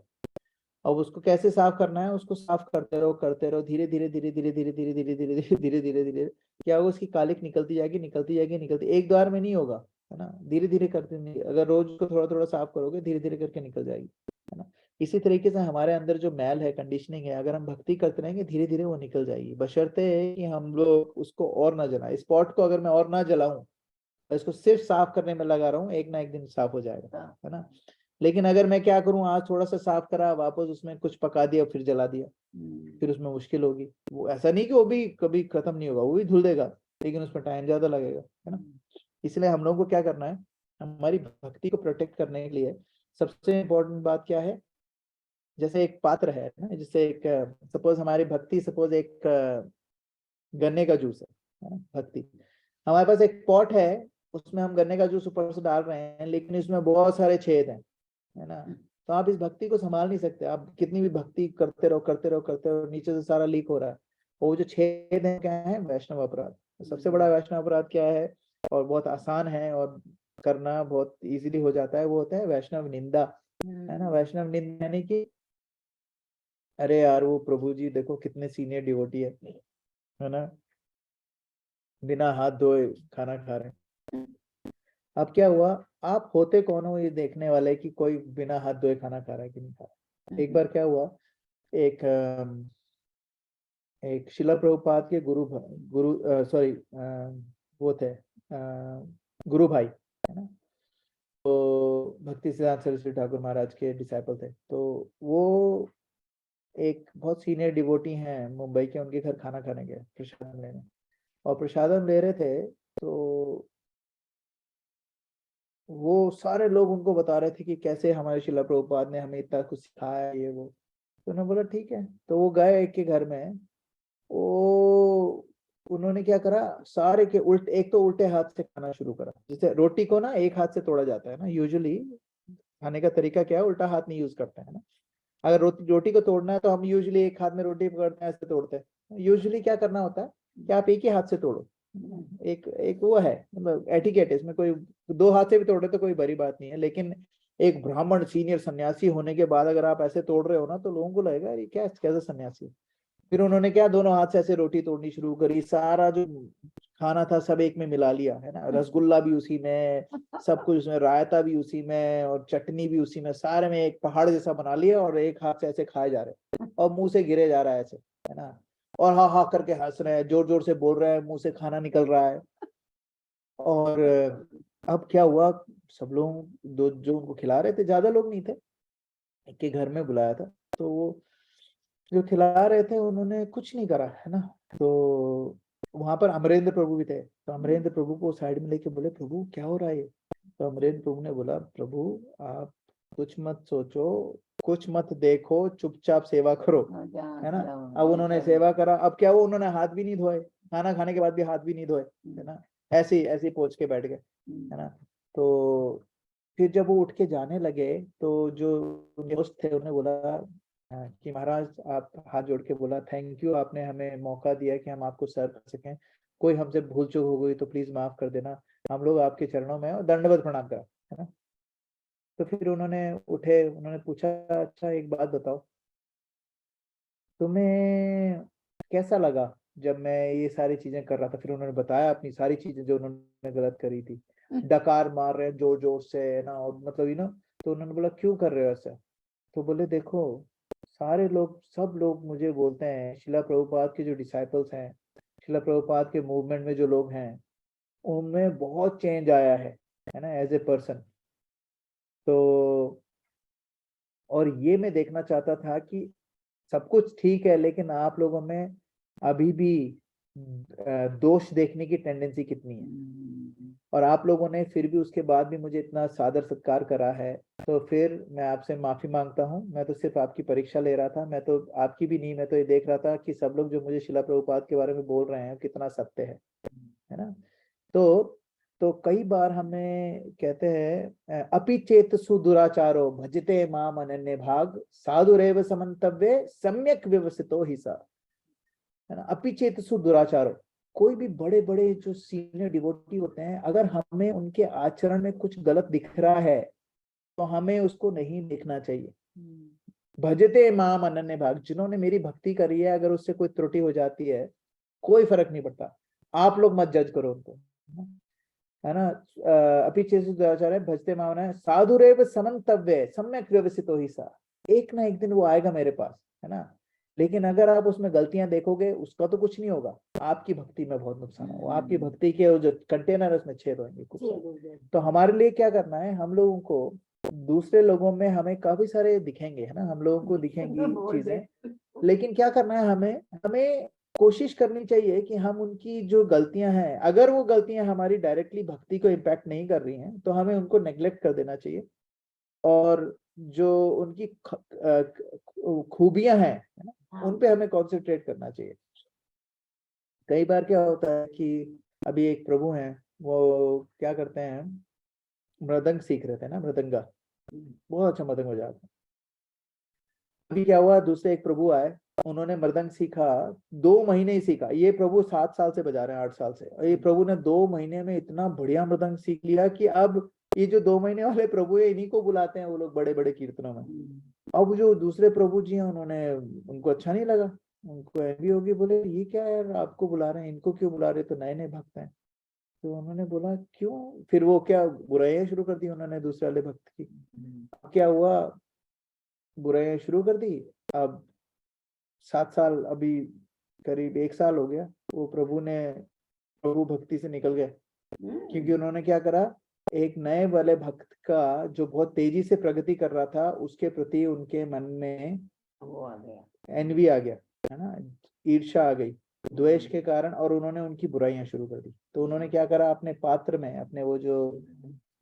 अब उसको कैसे साफ करना है, उसको साफ करते रहो, धीरे धीरे धीरे धीरे धीरे धीरे धीरे धीरे धीरे धीरे धीरे धीरे क्या होगा, उसकी कालिक निकलती जाएगी, निकलती जाएगी, निकलती, एक बार में नहीं होगा, है ना। धीरे धीरे करते नहीं, अगर रोज उसको थोड़ा थोड़ा साफ करोगे, धीरे धीरे करके निकल जाएगी, है ना। इसी तरीके से हमारे अंदर जो मैल है, कंडीशनिंग है, अगर हम भक्ति करते रहेंगे, धीरे धीरे वो निकल जाएगी, बशर्ते कि हम लोग उसको और ना जलाएं। स्पॉट को अगर मैं और ना जलाऊं, इसको सिर्फ साफ करने में लगा रहा हूँ, एक ना एक दिन साफ हो जाएगा, है ना। लेकिन अगर मैं क्या करूं, आज थोड़ा सा साफ करा, वापस उसमें कुछ पका दिया, फिर जला दिया, फिर उसमें मुश्किल होगी। वो ऐसा नहीं कि वो भी कभी खत्म नहीं होगा, वो भी धुल देगा, लेकिन उसमें टाइम ज्यादा लगेगा, है ना। इसलिए हम लोगों को क्या करना है, हमारी भक्ति को प्रोटेक्ट करने के लिए सबसे इम्पोर्टेंट बात क्या है, जैसे एक पात्र है ना, जैसे एक सपोज हमारी भक्ति, सपोज एक गन्ने का जूस है ना, भक्ति। हमारे पास एक पॉट है, उसमें हम गन्ने का जूस ऊपर से डाल रहे हैं, लेकिन इसमें बहुत सारे छेद हैं, है ना। तो आप इस भक्ति को संभाल नहीं सकते। आप कितनी भी भक्ति करते रहो करते रहो करते रहो, नीचे से सारा लीक हो रहा है। वो जो छेद है, क्या है, वैष्णव अपराध। सबसे बड़ा वैष्णव अपराध क्या है, और बहुत आसान है और करना बहुत इजीली हो जाता है, वो होता है वैष्णव निंदा, है ना। वैष्णव निंदा यानी कि अरे यार, वो प्रभु जी देखो कितने सीनियर डिवोटी है ना, बिना हाथ धोए खाना खा रहे हैं। अब क्या हुआ, आप होते कौन हो ये देखने वाले कि कोई बिना हाथ धोए खाना खा रहा है कि नहीं खा रहा। एक बार क्या हुआ, एक शिला प्रभुपाद के गुरु सॉरी वो थे गुरु भाई, है ना। तो भक्ति सिद्धांत सरस्वती ठाकुर महाराज के डिसाइपल थे। तो वो एक बहुत सीनियर डिवोटी हैं मुंबई के, उनके घर खाना खाने गए प्रसादम लेने, और प्रसादम ले रहे थे तो वो सारे लोग उनको बता रहे थे कि कैसे हमारे शिला प्रभुपाद ने हमें इतना कुछ सिखाया ये वो। तो उन्होंने बोला ठीक है। तो वो गए एक के घर में, वो उन्होंने क्या करा, सारे के उल्टे, एक तो उल्टे हाथ से खाना शुरू करा। जैसे रोटी को ना एक हाथ से तोड़ा जाता है ना, यूजुअली खाने का तरीका क्या है, उल्टा हाथ नहीं यूज करते हैं ना। अगर रोटी को तोड़ना है तो हम यूजुअली एक हाथ में रोटी पकड़ते हैं, ऐसे तोड़ते हैं। यूजुअली क्या करना होता है कि आप एक ही हाथ से तोड़ो। एक एक वो है, मतलब एटिकेट है इसमें, कोई दो हाथ से भी तोड़े तो कोई बड़ी बात नहीं है, लेकिन एक ब्राह्मण सीनियर सन्यासी होने के बाद अगर आप ऐसे तोड़ रहे हो ना, तो लोगों को लगेगा ये क्या, कैसे सन्यासी। फिर उन्होंने क्या, दोनों हाथ से ऐसे रोटी तोड़नी शुरू करी, सारा जो खाना था सब एक में मिला लिया, है ना, रसगुल्ला भी उसी में, सब कुछ उसमें, रायता भी उसी में और चटनी भी उसी में, सारे में एक पहाड़ जैसा बना लिया, और एक हाथ से ऐसे खाए जा रहे और मुंह से गिरे जा रहा है ऐसे, है ना, और हा हा करके हंस रहे हैं, जोर जोर से बोल रहे हैं, मुंह से खाना निकल रहा है। और अब क्या हुआ, सब लोग दो जो उनको खिला रहे थे, ज्यादा लोग नहीं थे, एक के घर में बुलाया था, तो वो जो खिला रहे थे उन्होंने कुछ नहीं करा, है ना। तो वहां पर अमरेंद्र प्रभु भी थे, तो अमरेंद्र प्रभु को साइड में लेके बोले, प्रभु क्या हो रहा है ये। तो अमरेंद्र प्रभु ने बोला, प्रभु आप कुछ मत सोचो, कुछ मत देखो, चुपचाप सेवा करो, है ना। अब उन्होंने सेवा करा, अब क्या, वो उन्होंने हाथ भी नहीं धोए, खाना खाने के बाद भी हाथ भी नहीं धोए, है ना, ऐसे ही पोंछ के बैठ गए, है ना। तो फिर जब वो उठ के जाने लगे, तो जो दोस्त थे उन्होंने बोला कि महाराज, आप हाथ जोड़ के बोला, थैंक यू, आपने हमें मौका दिया कि हम आपको सर्व कर सकें, कोई हमसे भूल चूक हो गई तो प्लीज माफ कर देना, हम लोग आपके चरणों में हैं, और दंडवत प्रणाम करा, है ना। तो फिर उन्होंने उठे, उन्होंने पूछा, अच्छा एक बात बताओ, तुम्हें कैसा लगा जब मैं ये सारी चीजें कर रहा था। फिर उन्होंने बताया अपनी सारी चीजें जो उन्होंने गलत करी थी, डकार मार रहे हैं जोर जोर से, है ना, और मतलब तो उन्होंने बोला क्यों कर रहे हो ऐसा। तो बोले देखो, सारे लोग, सब लोग मुझे बोलते हैं, शिला प्रभुपाद के जो डिसाइपल्स हैं, शिला प्रभुपाद के मूवमेंट में जो लोग हैं, उनमें बहुत चेंज आया है ना, एज ए पर्सन। तो और ये मैं देखना चाहता था कि सब कुछ ठीक है, लेकिन आप लोगों में अभी भी दोष देखने की टेंडेंसी कितनी है, और आप लोगों ने फिर भी उसके बाद भी मुझे इतना सादर सत्कार करा है। तो फिर मैं आपसे माफी मांगता हूँ, मैं तो सिर्फ आपकी परीक्षा ले रहा था, मैं तो आपकी भी नहीं, मैं तो ये देख रहा था कि सब लोग जो मुझे शिला प्रभुपाद के बारे में बोल रहे हैं कितना सत्य है ना। तो कई बार हमें कहते हैं, अपि चेत सुदुराचारो भजते माम अनन्य भाग, साधुरेव समन्तव्ये सम्यक व्यवसितो ही सा, है ना। अपि चेत सुदुराचारो, कोई भी बड़े बड़े जो सीनियर डिवोटी होते हैं, अगर हमें उनके आचरण में कुछ गलत दिख रहा है तो हमें उसको नहीं देखना चाहिए। भजते माम अनन्य भाग, जिन्होंने मेरी भक्ति करी है, अगर उससे कोई त्रुटि हो जाती है, कोई फर्क नहीं पड़ता, आप लोग मत जज करो उनको, है ना। अपि चेत सुदुराचारो भजते माम अनन्य साधुरेव समन्तव्ये सम्यक व्यवसितो ही सा, एक ना एक दिन वो आएगा मेरे पास, है ना। लेकिन अगर आप उसमें गलतियां देखोगे, उसका तो कुछ नहीं होगा, आपकी भक्ति में बहुत नुकसान होगा, आपकी भक्ति के जो कंटेनर उसमें छेद होंगे कुछ। तो हमारे लिए क्या करना है, हम लोगों को दूसरे लोगों में हमें काफी सारे दिखेंगे, है ना, हम लोगों को दिखेंगी चीजें, लेकिन क्या करना है, हमें हमें कोशिश करनी चाहिए कि हम उनकी जो गलतियां हैं, अगर वो गलतियां हमारी डायरेक्टली भक्ति को इम्पैक्ट नहीं कर रही हैं, तो हमें उनको नेग्लेक्ट कर देना चाहिए, और जो उनकी खूबियां हैं, है ना, उन पे हमें कॉन्सेंट्रेट करना चाहिए। कई बार क्या होता है कि अभी एक प्रभु हैं, वो क्या करते हैं, मृदंग सीख रहे थे ना, मृदंगा, बहुत अच्छा मृदंग बजाते हैं। अभी क्या हुआ, दूसरे एक प्रभु आए, उन्होंने मृदंग सीखा, 2 महीने ही सीखा, ये प्रभु 7 साल से बजा रहे हैं, 8 साल से, और ये प्रभु ने 2 महीने में इतना बढ़िया मृदंग सीख लिया कि अब ये जो 2 महीने वाले प्रभु है, इन्हीं को बुलाते हैं वो लोग बड़े बड़े कीर्तनों में। अब जो दूसरे प्रभु जी हैं, उनको अच्छा नहीं लगा, उनको एनवी होगी, बोले ये क्या है यार, आपको बुला रहे हैं, इनको क्यों बुला रहे, तो नए नए भक्त हैं। तो उन्होंने बोला क्यों, फिर वो क्या बुराइयां शुरू कर दी उन्होंने दूसरे वाले भक्त की। क्या हुआ, बुराइयां शुरू कर दी। अब 7 साल, अभी करीब 1 साल हो गया, वो प्रभु भक्ति से निकल गए, क्योंकि उन्होंने क्या करा, एक नए वाले भक्त का जो बहुत तेजी से प्रगति कर रहा था उसके प्रति उनके मन में वो आ गया, एनवी आ गया, है ना, ईर्ष्या आ गई द्वेष के कारण, और उन्होंने उनकी बुराइयां शुरू कर दी। तो उन्होंने क्या करा, अपने पात्र में अपने वो जो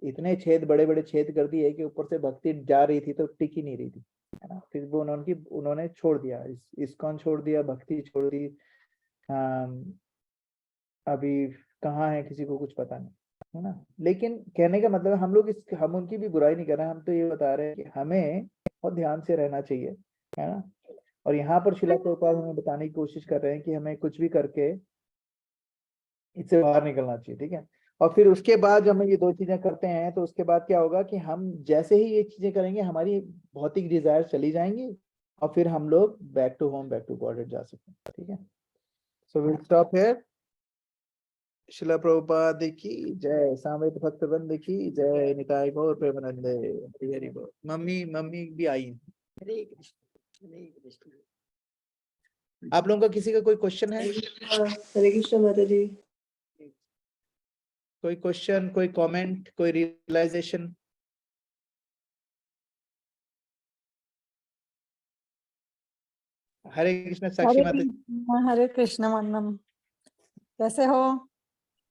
इतने छेद, बड़े बड़े छेद कर दिए कि ऊपर से भक्ति जा रही थी तो टिक ही नहीं रही थी, है ना। फिर वो उन्होंने छोड़ दिया, इस्कॉन छोड़ दिया, भक्ति छोड़ दी। अभी कहाँ है किसी को कुछ पता नहीं, है ना। लेकिन कहने का मतलब हम उनकी भी बुराई नहीं कर रहे हैं, हम तो ये बता रहे हैं कि हमें बहुत ध्यान से रहना चाहिए, है ना। और यहाँ पर श्रीला प्रभुपाद हमें बताने की कोशिश कर रहे हैं कि हमें कुछ भी करके इससे बाहर निकलना चाहिए, ठीक है। और फिर उसके बाद जब हम ये दो चीजें करते हैं तो उसके बाद क्या होगा कि हम जैसे ही ये चीजें करेंगे हमारी भौतिक डिजायर चली जाएंगी और फिर हम लोग back to home, back to God जा सकते हैं, ठीक है। So will stop here. Srila Prabhupada की जय, सामवेद भक्त वृंद की जय, निताय गौर प्रेमानंदे, हरि हरि बोल। मम्मी भी आई है। हरे कृष्ण, हरे कृष्ण। आप लोगों का किसी का कोई क्वेश्चन है? हरे कृष्ण माता जी। कोई क्वेश्चन, कोई कमेंट, कोई रियलाइजेशन? हरे कृष्ण साक्षी माता जी। हरे कृष्ण वंदम। कैसे हो?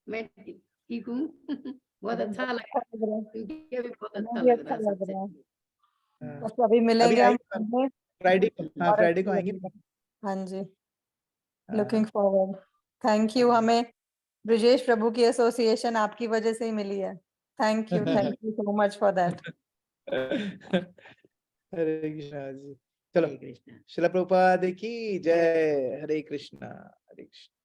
मैं ठीक हूँ। बहुत अच्छा लग रहा है, मुझे भी बहुत अच्छा मुझे लग रहा है सबसे। हाँ, बस अभी मिलेंगे हम फ्राइडे, हाँ फ्राइडे को आएंगे। हाँ जी, हाँ, लुकिंग फॉरवर्ड। थैंक यू, हमें ब्रजेश प्रभु की एसोसिएशन आपकी वजह से ही मिली है। Thank you so much for that. Hare Krishna ji. चलो, हरे कृष्ण। शिला प्रभुपाद की जय। हरे कृष्णा, हरे कृष्णा।